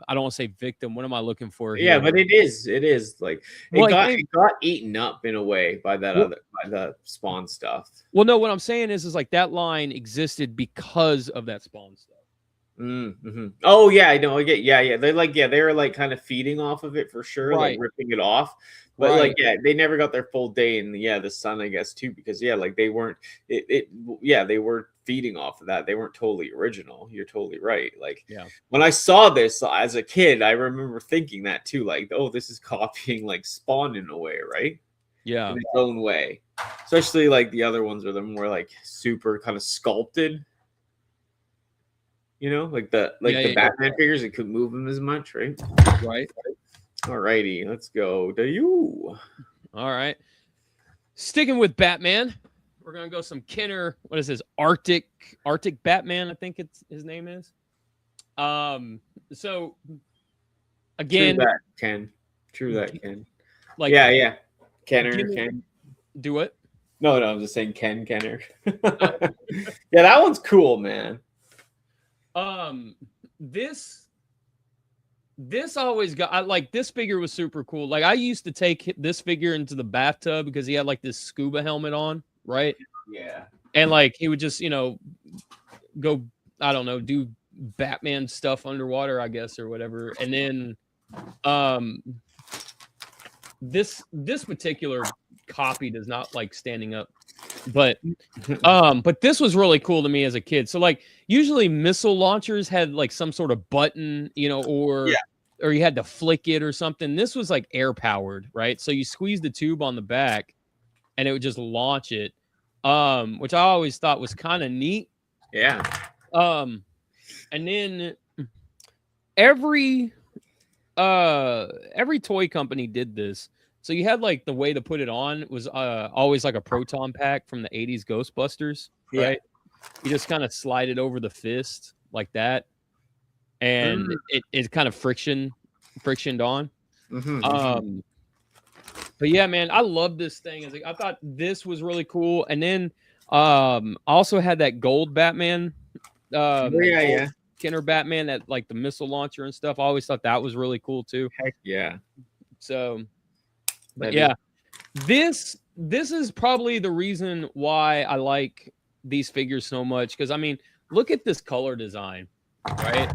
I don't want to say victim. What am I looking for here? Yeah, but it is like Well, it got eaten up in a way by that by the Spawn stuff. Well, no, what I'm saying is like that line existed because of that Spawn stuff. Mm-hmm. Oh yeah, I know. I get they were like kind of feeding off of it for sure, like ripping it off. But like they never got their full day in the sun, I guess, too, because like they weren't they were feeding off of that. They weren't totally original. You're totally right. Like when I saw this as a kid, I remember thinking that too, like, oh, this is copying like Spawn in a way, right? Yeah. In its own way. Especially like the other ones where they're more like super kind of sculpted. Like the Batman figures, it couldn't move them as much, right? Right. All righty, let's go to you. All right. Sticking with Batman, we're gonna go some Kenner. What is this? Arctic Batman, I think his name is. So again, True that, Ken. Like Kenner, Ken. Do it. No, I'm just saying Kenner. Yeah, that one's cool, man. This always got this figure was super cool. Like I used to take this figure into the bathtub because he had like this scuba helmet on, right? Yeah. And like he would just, go, I don't know, do Batman stuff underwater, I guess, or whatever. And then this particular copy does not like standing up. But this was really cool to me as a kid. So like usually missile launchers had like some sort of button, or you had to flick it or something. This was like air powered, right? So you squeeze the tube on the back and it would just launch it. Which I always thought was kind of neat. Yeah. And then every toy company did this. So you had like the way to put it on was always like a proton pack from the 80s Ghostbusters, right? You just kind of slide it over the fist like that. And it kind of frictioned on. Mm-hmm. But yeah, man, I love this thing. I thought this was really cool. And then I also had that gold Batman. Kenner Batman, that like the missile launcher and stuff. I always thought that was really cool too. Heck yeah. So but yeah, this is probably the reason why I like these figures so much. Because I mean, look at this color design, right?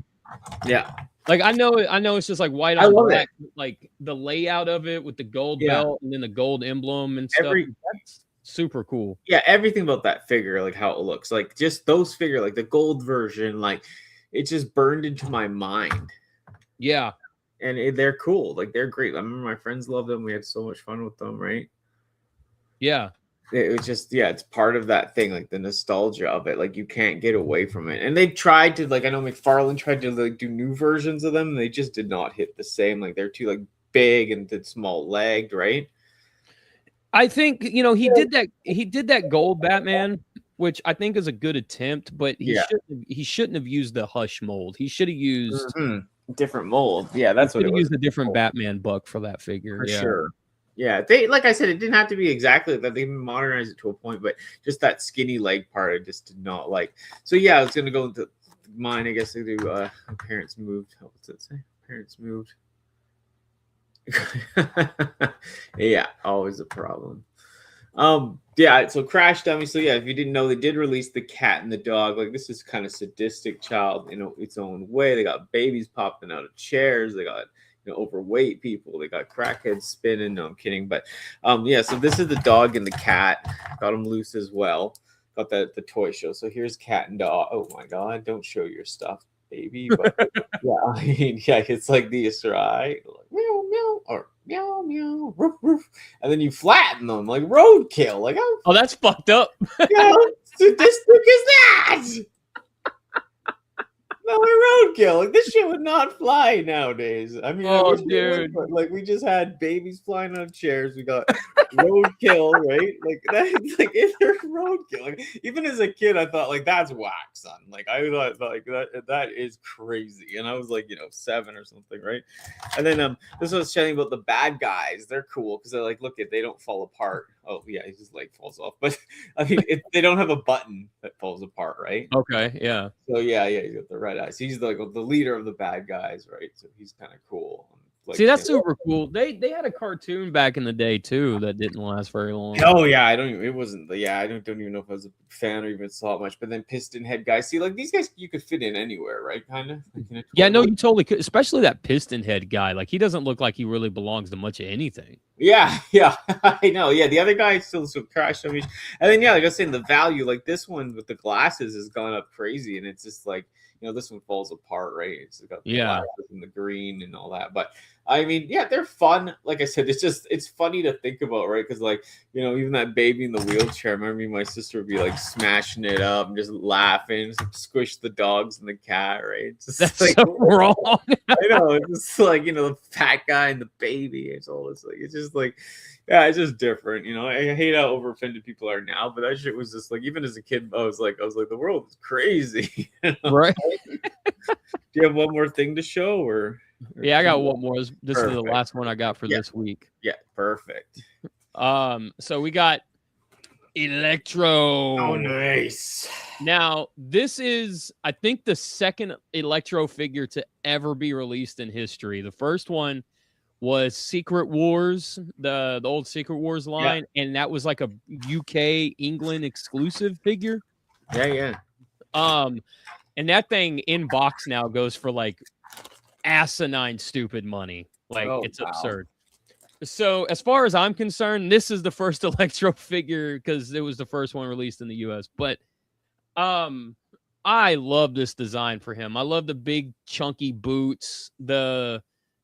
Yeah. Like I know it's just like white on black, like the layout of it with the gold belt and then the gold emblem and stuff. That's super cool. Yeah, everything about that figure, like how it looks, like just those figure, like the gold version, like it just burned into my mind. Yeah. And they're cool. Like they're great. I remember my friends loved them. We had so much fun with them, right? Yeah. It was just, it's part of that thing, like the nostalgia of it. Like you can't get away from it. And they tried to, like, I know McFarlane tried to like do new versions of them. And they just did not hit the same. Like they're too like big and small legged, right? I think, he did that gold Batman, which I think is a good attempt, but he shouldn't have used the Hush mold. He should have used different mold. Yeah, that's what it was. Used a different Batman buck for that figure. For sure. Yeah, they, like I said, it didn't have to be exactly that. They modernized it to a point, but just that skinny leg part, I just did not like. So yeah, I was gonna go into mine. I guess I do. Parents moved. What's it say? Parents moved. Yeah, always a problem. Yeah, so Crash Dummy. So yeah, if you didn't know, they did release the cat and the dog. Like this is kind of sadistic child in its own way. They got babies popping out of chairs. They got overweight people. They got crackheads spinning. No, I'm kidding. But yeah, so this is the dog and the cat. Got them loose as well. Got the toy show. So here's cat and dog. Oh my god, don't show your stuff, baby. But yeah, I mean, yeah, it's like this, right? Like, meow meow or meow meow roof roof, and then you flatten them like roadkill. Like oh, that's fucked up. How sadistic is that? No, roadkill. Like this shit would not fly nowadays. I mean, dude, but like we just had babies flying on chairs. We got roadkill, right? Like that's like they're roadkill. Like, even as a kid, I thought like that's whack, son. Like I thought like that is crazy. And I was like, 7 or something, right? And then this was telling about the bad guys. They're cool because they're like, look, they don't fall apart. Oh yeah, his leg falls off. But I mean, they don't have a button that falls apart, right? Okay, yeah. So yeah, he's got the red eyes. He's like the leader of the bad guys, right? So he's kind of cool. Like, see, that's super cool. They had a cartoon back in the day too that didn't last very long. Oh yeah, I don't even know if I was a fan or even saw it much. But then Piston Head guys, see, like these guys, you could fit in anywhere, right? Kind of. Yeah, no, you totally could. Especially that Piston Head guy. Like he doesn't look like he really belongs to much of anything. Yeah, I know. Yeah, the other guy still crashed on me. And then like I was saying, the value, like this one with the glasses, has gone up crazy, and it's just like this one falls apart, right? It's got the glasses and the green and all that, but. I mean, yeah, they're fun. Like I said, it's funny to think about, right? Because like, even that baby in the wheelchair, I remember me and my sister would be like smashing it up and just laughing, squish the dogs and the cat, right? It's just that's like, so wrong. I know. It's just like, the fat guy and the baby. It's all this like, it's just like, yeah, it's just different. I hate how over offended people are now, but that shit was just like, even as a kid, I was like, the world is crazy. Right. Do you have one more thing to show or? Yeah, I got one more. This is the last one I got for this week. Yeah, perfect. So we got Electro. Oh, nice. Now, this is, I think, the second Electro figure to ever be released in history. The first one was Secret Wars, the old Secret Wars line, and that was like a UK England exclusive figure. Yeah. And that thing in box now goes for like asinine stupid money. Like it's absurd. So as far as I'm concerned, this is the first Electro figure because it was the first one released in the US. But I love this design for him. I love the big chunky boots, the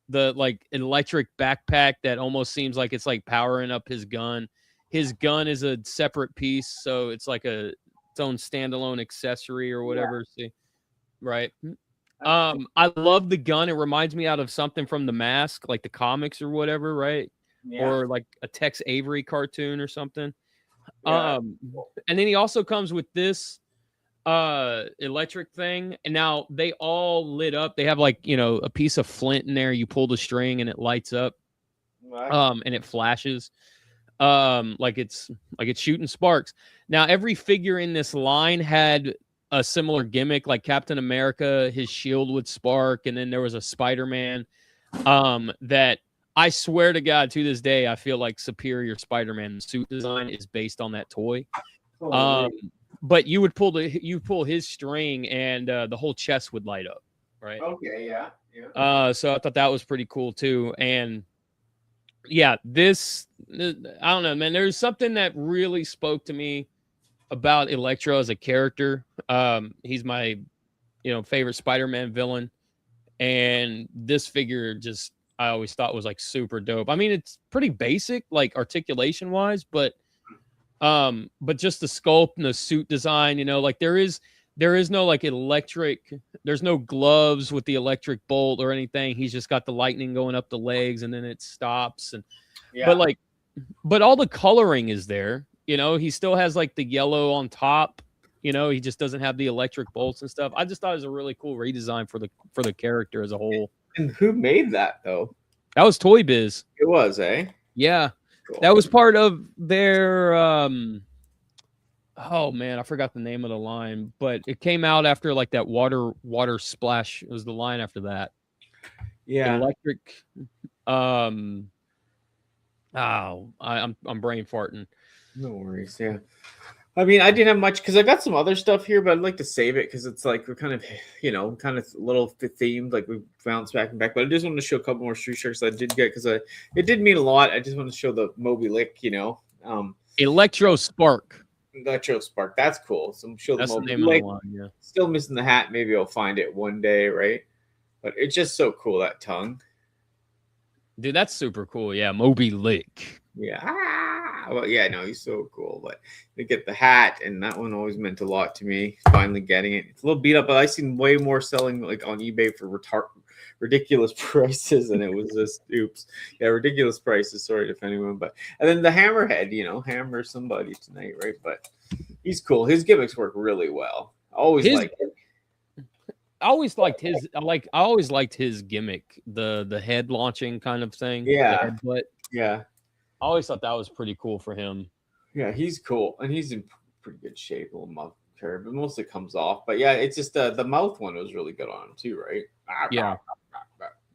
like electric backpack that almost seems like it's like powering up his gun. His gun is a separate piece, so it's like its own standalone accessory or whatever. See, right? I love the gun. It reminds me out of something from The Mask, like the comics or whatever, right? Yeah. Or like a Tex Avery cartoon or something. Yeah. And then he also comes with this electric thing, and now they all lit up. They have like a piece of flint in there. You pull the string and it lights up, and it flashes, like it's shooting sparks. Now every figure in this line had a similar gimmick, like Captain America, his shield would spark, and then there was a Spider-Man that I swear to God, to this day, I feel like Superior Spider-Man suit design is based on that toy. But you would pull his string, and the whole chest would light up, right? Okay, yeah. So I thought that was pretty cool too, and yeah, this I don't know, man. There's something that really spoke to me about Electro as a character. He's my favorite Spider-Man villain, and this figure just I always thought was like super dope. I mean, it's pretty basic like articulation wise, but just the sculpt and the suit design, like there is no like electric, there's no gloves with the electric bolt or anything. He's just got the lightning going up the legs and then it stops, and but all the coloring is there. He still has like the yellow on top. He just doesn't have the electric bolts and stuff. I just thought it was a really cool redesign for the character as a whole. And who made that though? That was Toy Biz. It was, eh? Yeah. Cool. That was part of their oh man, I forgot the name of the line, but it came out after like that water splash. It was the line after that. Yeah. Electric I'm brain farting. No worries. Yeah. I mean, I didn't have much because I got some other stuff here, but I'd like to save it because it's like we're kind of, kind of little themed, like we bounce back and back. But I just wanted to show a couple more Street Sharks I did get because it did mean a lot. I just want to show the Moby Lick, Electro Spark. Electro Spark. That's cool. So I'm sure that's the name Lick. Of the line, yeah. Still missing the hat. Maybe I'll find it one day, right? But it's just so cool, that tongue. Dude, that's super cool. Yeah, Moby Lick. Yeah. Well, yeah, no, he's so cool. But to get the hat, and that one always meant a lot to me. Finally getting it. It's a little beat up, but I've seen way more selling like on eBay for ridiculous prices, and it was just oops, yeah, ridiculous prices. Sorry if anyone, but and then the Hammerhead, hammer somebody tonight, right? But he's cool. His gimmicks work really well. Always like it. I always liked his I always liked his gimmick, the head launching kind of thing. Yeah. But Yeah. I always thought that was pretty cool for him. Yeah, he's cool, and he's in pretty good shape. A little mouth curve, but mostly comes off. But yeah, it's just the mouth one was really good on him too, right? Yeah.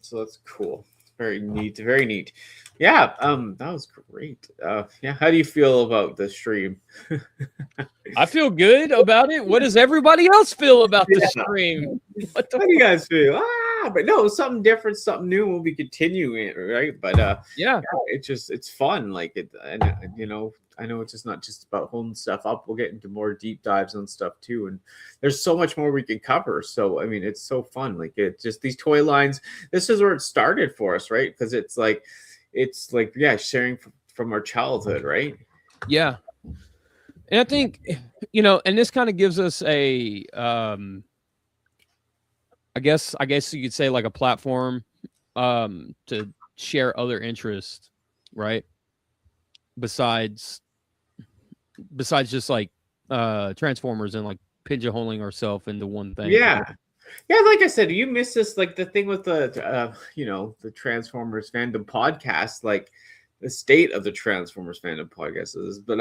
So that's cool. Very neat. Very neat. Yeah. That was great. Yeah. How do you feel about the stream? I feel good about it. What does everybody else feel about the stream? How do you guys feel? But no, something different, something new. We'll be continuing, right? But yeah, it's fun. Like it, and I know it's just not just about holding stuff up. We'll get into more deep dives on stuff too, and there's so much more we can cover. So I mean, it's so fun. Like it's just these toy lines. This is where it started for us, right? Because it's like yeah, sharing from our childhood, right? Yeah. And I think, and this kind of gives us a, I guess you could say like a platform, to share other interests, right? Besides just like, Transformers and like pigeonholing ourselves into one thing. Yeah. Yeah, like I said, you missed this, like the thing with the the Transformers fandom podcast, like the state of the Transformers fandom podcast is, but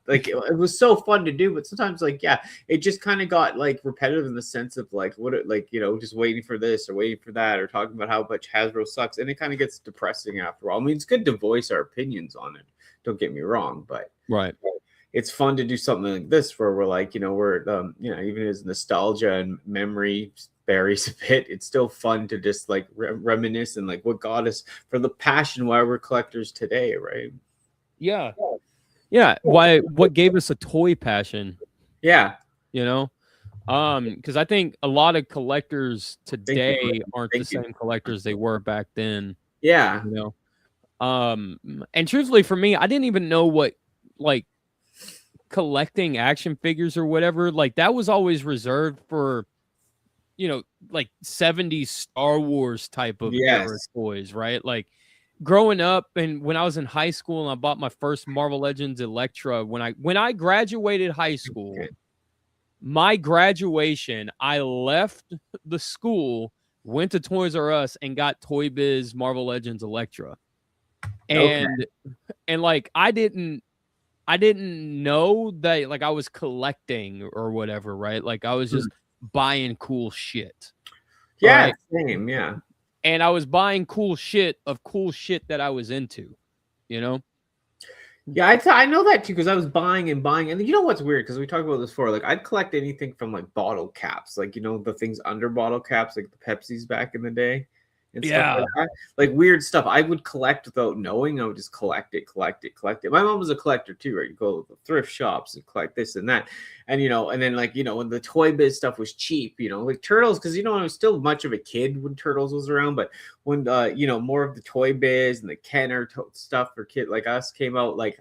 like it was so fun to do, but sometimes like it just kind of got like repetitive in the sense of like what it like just waiting for this or waiting for that or talking about how much Hasbro sucks, and it kind of gets depressing after all. I mean, it's good to voice our opinions on it, don't get me wrong, but right. It's fun to do something like this where we're like, we're even as nostalgia and memory varies a bit, it's still fun to just like reminisce and like what got us for the passion why we're collectors today, right? Yeah. What gave us a toy passion? Yeah. Because I think a lot of collectors today aren't the same collectors they were back then. Yeah. And truthfully for me, I didn't even know what like collecting action figures or whatever, like that was always reserved for like 70s Star Wars type of era toys, right? Like growing up and when I was in high school and I bought my first Marvel Legends Elektra, when I graduated high school, my graduation, I left the school, went to Toys R Us and got Toy Biz Marvel Legends Elektra. And like I didn't know that like I was collecting or whatever, right? Like I was just buying cool shit. Yeah, right? Same, yeah. And I was buying cool shit that I was into, Yeah, I know that too because I was buying, and you know what's weird because we talked about this before. Like I'd collect anything from like bottle caps, like the things under bottle caps, like the Pepsis back in the day. And stuff like that. Like weird stuff I would collect without knowing. I would just collect it. My mom was a collector too, right? You go to the thrift shops and collect this and that, and and then like when the Toy Biz stuff was cheap, like Turtles, because I was still much of a kid when Turtles was around, but when more of the Toy Biz and the Kenner stuff for kid like us came out, like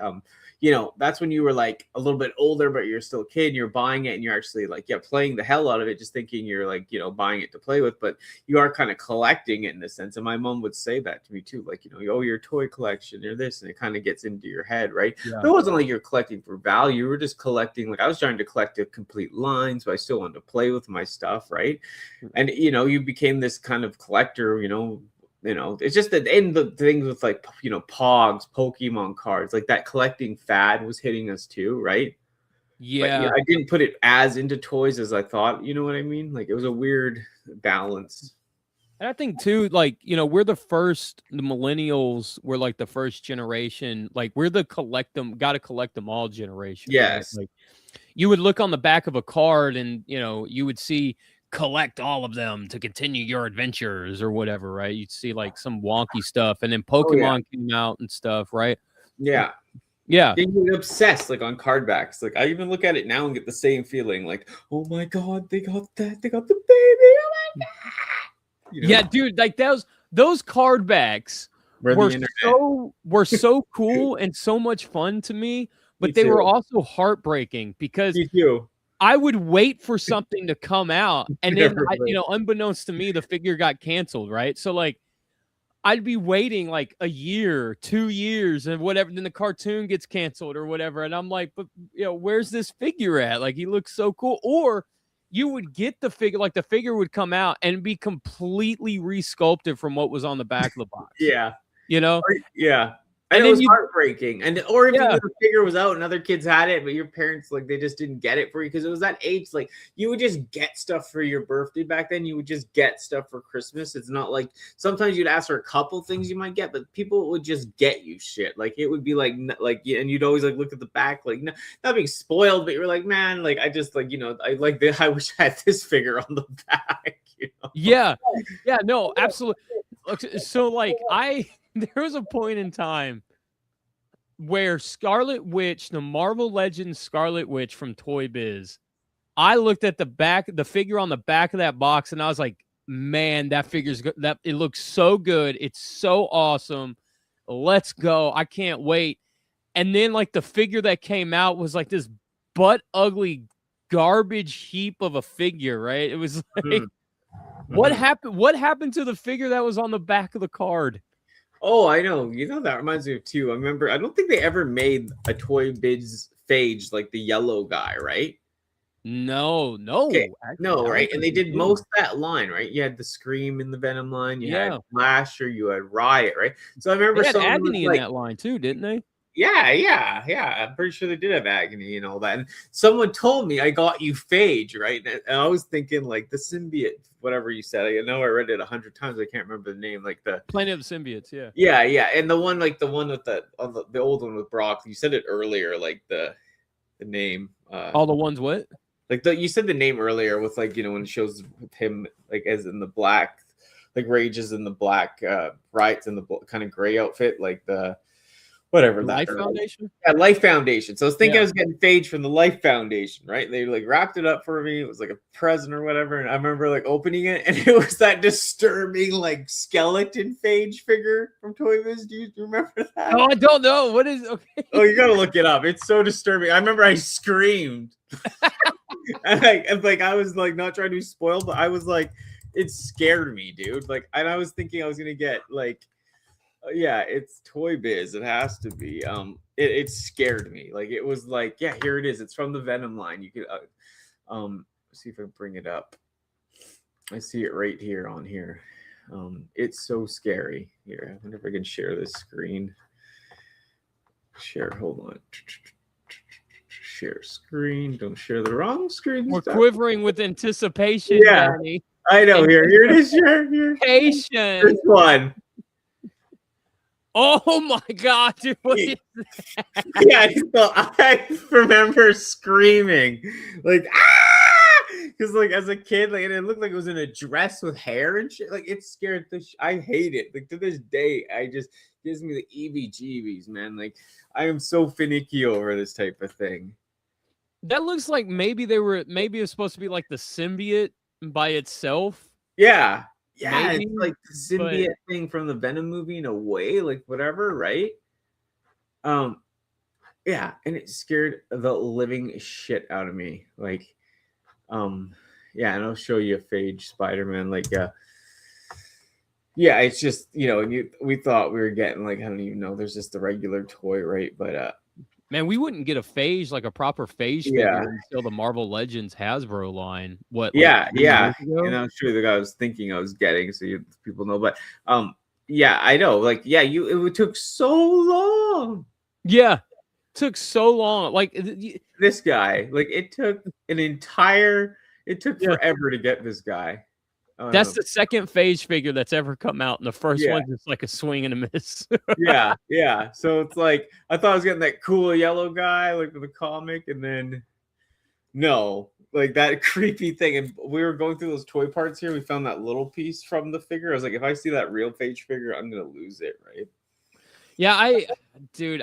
that's when you were like a little bit older, but you're still a kid and you're buying it and you're actually like, playing the hell out of it, just thinking you're like, buying it to play with, but you are kind of collecting it in a sense. And my mom would say that to me too, like, your toy collection or this, and it kind of gets into your head, right? Yeah. It wasn't like you're collecting for value. You were just collecting, like I was trying to collect a complete line, so I still wanted to play with my stuff, right? And, you became this kind of collector, it's just that in the things with like, Pogs, Pokemon cards, like that collecting fad was hitting us too, right? Yeah. But, I didn't put it as into toys as I thought, you know what I mean? Like it was a weird balance. And I think too, like, we're the millennials were like the first generation, like we're the gotta collect them all generation. Yes. Right? Like you would look on the back of a card and, you would see collect all of them to continue your adventures or whatever, right? You'd see like some wonky stuff, and then Pokemon came out and stuff, right? Yeah. They get obsessed like on card backs. Like I even look at it now and get the same feeling, like, oh my god, they got that, they got the baby, oh my god. Yeah, dude, like those card backs were so cool and so much fun to me, but they were also heartbreaking because me too. I would wait for something to come out, and then unbeknownst to me, the figure got canceled, right? So like, I'd be waiting like a year, 2 years, and whatever. Then the cartoon gets canceled or whatever, and I'm like, but where's this figure at? Like, he looks so cool. Or you would get the figure, like the figure would come out and be completely resculpted from what was on the back of the box. Yeah. Yeah. And it was heartbreaking. Or if the figure was out and other kids had it, but your parents, like, they just didn't get it for you because it was that age. Like, you would just get stuff for your birthday back then. You would just get stuff for Christmas. It's not like sometimes you'd ask for a couple things you might get, but people would just get you shit. Like, it would be like, and you'd always like look at the back, like, not being spoiled, but you're like, man, like, I just like, I wish I had this figure on the back. Yeah, no, absolutely. So like, there was a point in time where Scarlet Witch, the Marvel Legends Scarlet Witch from Toy Biz, I looked at the figure on the back of that box, and I was like, man, that figure's good. That it looks so good. It's so awesome. Let's go. I can't wait. And then like the figure that came out was like this butt ugly garbage heap of a figure, right? It was like, what happened? What happened to the figure that was on the back of the card? Oh, I know. That reminds me of two. I remember, I don't think they ever made a Toy Biz Phage like the yellow guy, right? No. Okay. No, right? And they did most of that line, right? You had the Scream in the Venom line, you had Flasher, you had Riot, right? So I remember they had Agony in that line too, didn't they? Yeah. I'm pretty sure they did have Agony and all that. And someone told me I got you Phage, right? And I was thinking like the symbiote, whatever you said. I know I read it 100 times. I can't remember the name. Like the Planet of the Symbiotes, yeah. Yeah. And the one with the old one with Brock. You said it earlier, like the name. All the ones what? Like you said the name earlier with like when it shows him like as in the black, like Rages in the black, Riot's in the kind of gray outfit, like the. Whatever Life Foundation? Yeah, Life Foundation. So I was thinking I was getting Phage from the Life Foundation, right? They like wrapped it up for me. It was like a present or whatever. And I remember like opening it, and it was that disturbing like skeleton Phage figure from Toy Biz. Do you remember that? Oh, I don't know. What is okay? Oh, you gotta look it up. It's so disturbing. I remember I screamed. and like I was like not trying to be spoiled, but I was like, it scared me, dude. Like, and I was thinking I was gonna get like. Yeah, it's Toy Biz. It has to be. It scared me. Like it was like, yeah, here it is. It's from the Venom line. You could, see if I can bring it up. I see it right here on here. It's so scary. Here, I wonder if I can share this screen. Share. Hold on. Share screen. Don't share the wrong screen. We're quivering with anticipation. Yeah, Danny. I know. Here it is. Here. Patient. This one. Oh my God, dude. What is that? Yeah, so I remember screaming like because like as a kid, like, and it looked like it was in a dress with hair and shit. Like it scared I hate it. Like to this day, I just gives me the EBGBs, man. Like I am so finicky over this type of thing. That looks like maybe it's supposed to be like the symbiote by itself. Yeah, maybe, it's like the symbiote thing from the Venom movie in a way, like whatever, right? Yeah, and it scared the living shit out of me. Like, yeah, and I'll show you a Phage Spider-Man. Like, yeah, it's just we thought we were getting like I don't even know. There's just the regular toy, right? But man, we wouldn't get a Phage, like a proper Phage figure until the Marvel Legends Hasbro line. What? Yeah. And I'm sure the guy was thinking I was getting, so people know. But yeah, I know. Like, yeah, it took so long. Yeah, took so long. Like this guy, like it took forever to get this guy. That's the second Phage figure that's ever come out, and the first one's just like a swing and a miss. yeah. So it's like I thought I was getting that cool yellow guy, like with the comic, and then no, like that creepy thing. And we were going through those toy parts here. We found that little piece from the figure. I was like, if I see that real Phage figure, I'm gonna lose it, right? Yeah,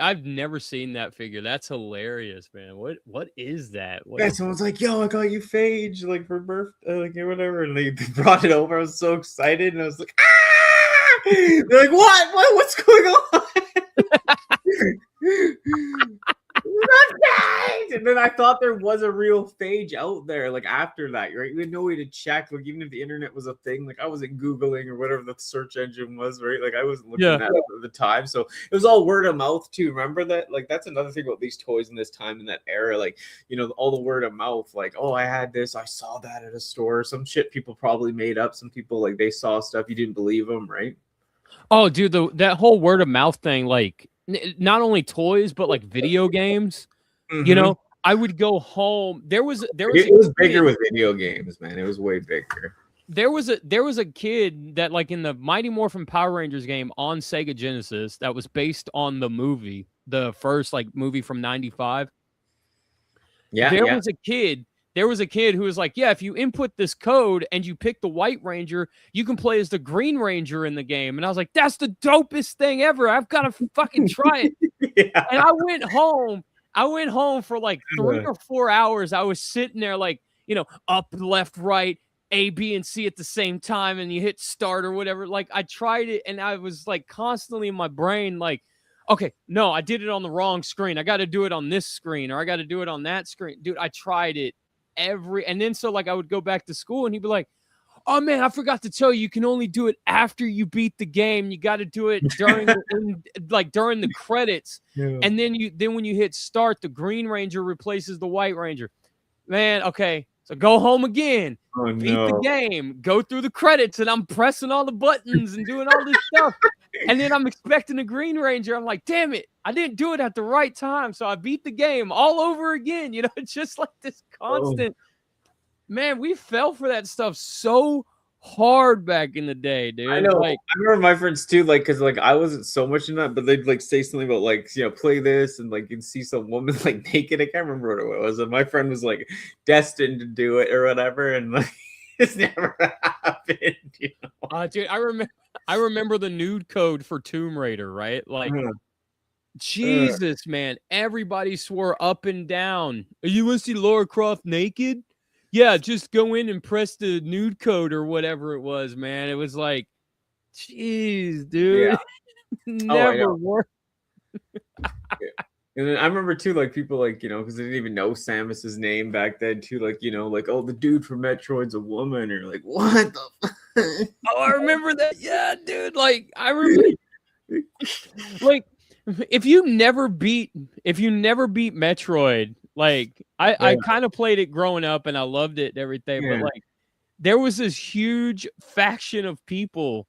I've never seen that figure. That's hilarious, man. What is that? Someone's like, yo, I got you Phage, like for birthday, like whatever. And they brought it over. I was so excited. And I was like, ah! They're like, what's going on? Not died! And then I thought there was a real phage out there, like after that, right? We had no way to check, like even if the internet was a thing, like I wasn't Googling or whatever the search engine was, right? Like I wasn't looking at it at the time. So it was all word of mouth too. Remember that? Like that's another thing about these toys in this time in that era. Like, you know, all the word of mouth, like, oh, I had this, I saw that at a store. Some shit people probably made up. Some people like they saw stuff, you didn't believe them, right? Oh, dude, that whole word of mouth thing, like not only toys, but like video games. You know, I would go home. It was bigger with video games, man. It was way bigger. There was a kid that like in the Mighty Morphin Power Rangers game on Sega Genesis that was based on the movie, the first like movie from '95. Yeah, there was a kid who was like, yeah, if you input this code and you pick the White Ranger, you can play as the Green Ranger in the game. And I was like, that's the dopest thing ever. I've got to fucking try it. Yeah. And I went home for like 3 or 4 hours. I was sitting there like, you know, up, left, right, A, B, and C at the same time. And you hit start or whatever. Like I tried it and I was like constantly in my brain, like, okay, no, I did it on the wrong screen. I got to do it on this screen or I got to do it on that screen. Dude, I tried it and then so like I would go back to school and he'd be like, oh man, I forgot to tell you, you can only do it after you beat the game. You got to do it during during the credits. Yeah. And then when you hit start, the Green Ranger replaces the White Ranger. Man, okay. So go home again, beat the game, go through the credits, and I'm pressing all the buttons and doing all this stuff. And then I'm expecting a Green Ranger. I'm like, damn it, I didn't do it at the right time. So I beat the game all over again. You know, it's just like this constant. Man, we fell for that stuff so hard back in the day, dude. I know. Like, I remember my friends too, like, because like I wasn't so much in that, but they'd like say something about like, you know, play this and like you'd see some woman like naked. I can't remember what it was. And my friend was like destined to do it or whatever. And like it's never happened, you know. Dude, I remember the nude code for Tomb Raider, right? Like Jesus, man. Everybody swore up and down. You want to see Lara Croft naked? Yeah, just go in and press the nude code or whatever it was, man. It was like, jeez, dude. Yeah. Never worked. And then I remember too, like people like, you know, because they didn't even know Samus's name back then too, like, you know, like, oh, the dude from Metroid's a woman, or like, what the fuck? Oh, I remember that. Yeah, dude. Like, I remember like if you never beat Metroid, like I kind of played it growing up and I loved it and everything, but like there was this huge faction of people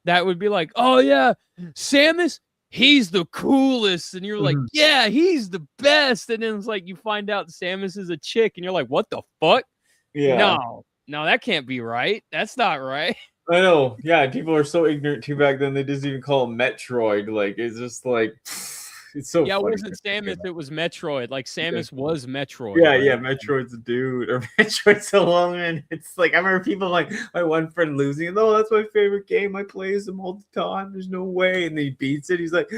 that would be like, oh yeah, Samus, he's the coolest, and you're like, yeah, he's the best, and then it's like you find out Samus is a chick and you're like, what the fuck? No, that can't be right. That's not right. I know. Yeah, people are so ignorant too back then. They just even call him Metroid. Like it's just like it's so. Yeah, funny. It wasn't Samus. It was Metroid. Like Samus was Metroid. Yeah, right? Yeah. Metroid's a dude, or Metroid's a woman. It's like I remember people like my one friend losing. Oh, that's my favorite game. I play as him all the time. There's no way, and then he beats it. He's like,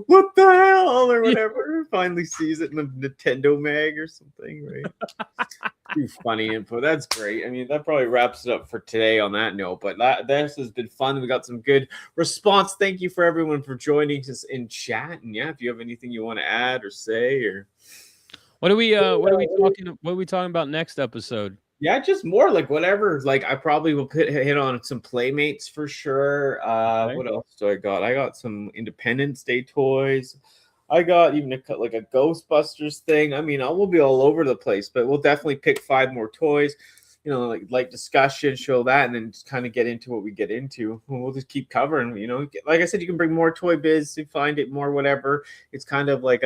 what the hell, or whatever. Finally sees it in the Nintendo mag or something, right? Too funny info. That's great. I mean, that probably wraps it up for today on that note. But this has been fun. We got some good response. Thank you for everyone for joining us in chat. And yeah, if you have anything you want to add or say, or what are we talking about next episode? Yeah, just more like whatever. Like I probably will hit on some Playmates for sure. Okay. What else do I got? I got some Independence Day toys. I got even a Ghostbusters thing. I mean, we'll be all over the place, but we'll definitely pick 5 more toys, you know, like discussion, show that, and then just kind of get into what we get into. We'll just keep covering, you know, like I said, you can bring more Toy Biz to find it more, whatever. It's kind of like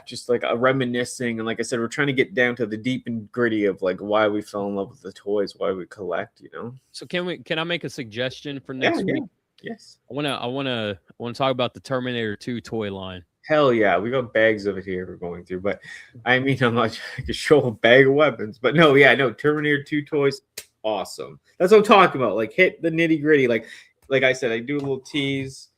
just like a reminiscing. And like I said, we're trying to get down to the deep and gritty of like why we fell in love with the toys, why we collect, you know? So can I make a suggestion for next week? Yeah. Yes. I wanna talk about the Terminator 2 toy line. Hell yeah, we got bags of it here we're going through. But I mean, I'm not trying to show a bag of weapons, but no, Terminator 2 toys, awesome. That's what I'm talking about. Like hit the nitty gritty. Like I said, I do a little tease.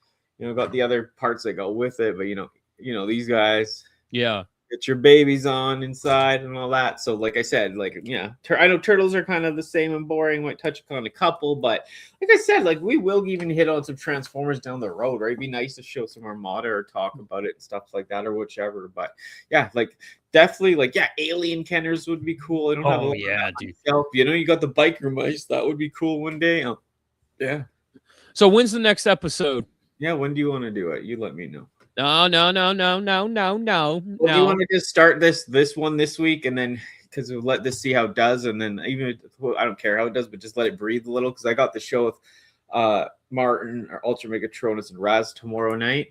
You know, got the other parts that go with it, but you know these guys. Yeah. get your babies on inside and all that. So like I said, like, yeah, I know turtles are kind of the same and boring. Might touch on a couple, but like I said, like we will even hit on some Transformers down the road, right? It'd be nice to show some Armada or talk about it and stuff like that or whichever. But yeah, like definitely, like, yeah, alien Kenners would be cool. I don't have a dude. myself. You know, you got the biker mice. That would be cool one day. Yeah. So when's the next episode? Yeah, when do you want to do it? You let me know. No. Well, do you want to just start this one this week, and then because we'll let this see how it does, and then even if, I don't care how it does, but just let it breathe a little, because I got the show with Martin or Ultra Megatronus and Raz tomorrow night.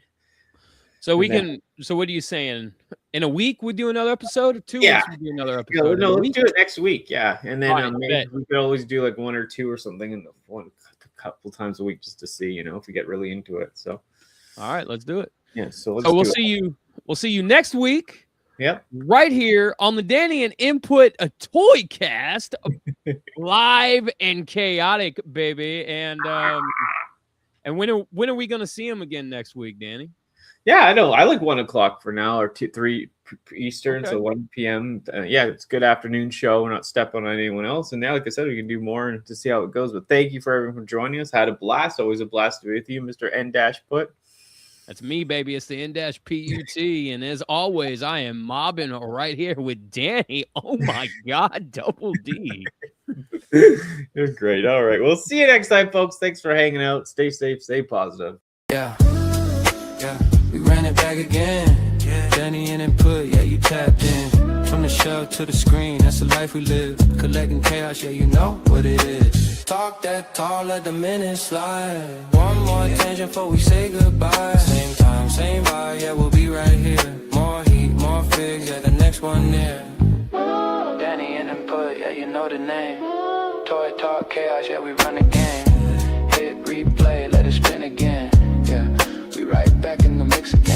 So we can. So what are you saying? In a week we do another episode, or 2 weeks we do another episode? No, let's do it next week. Yeah, and then Right, we could always do like 1 or 2 or something in the one couple times a week just to see, if we get really into it. So, all right, let's do it. Yeah, so we'll see you. We'll see you next week. Yep. Right here on the Danni Nput Toycast, live and chaotic, baby. And when are we gonna see him again next week, Danny? Yeah, I know. I like 1 o'clock for now, or 3 Eastern, okay. So 1 p.m. Yeah, it's a good afternoon show. We're not stepping on anyone else. And now, like I said, we can do more to see how it goes. But thank you for everyone for joining us. Had a blast. Always a blast to be with you, Mr. N-Put. That's me, baby. It's the N-Put. And as always, I am mobbing right here with Danny. Oh, my God. Double D. You're great. All right. We'll see you next time, folks. Thanks for hanging out. Stay safe. Stay positive. Yeah. We ran it back again. Danni Nput, yeah, you tapped in. From the shell to the screen, that's the life we live. Collecting chaos, yeah, you know what it is. Talk that tall, let the minutes slide. One more tangent before we say goodbye. Same time, same vibe, yeah, we'll be right here. More heat, more figs, yeah, the next one near. Danni Nput, yeah, you know the name. Toy talk, chaos, yeah, we run the game. Hit, replay, let it spin again. Yeah, we right back in the mix again.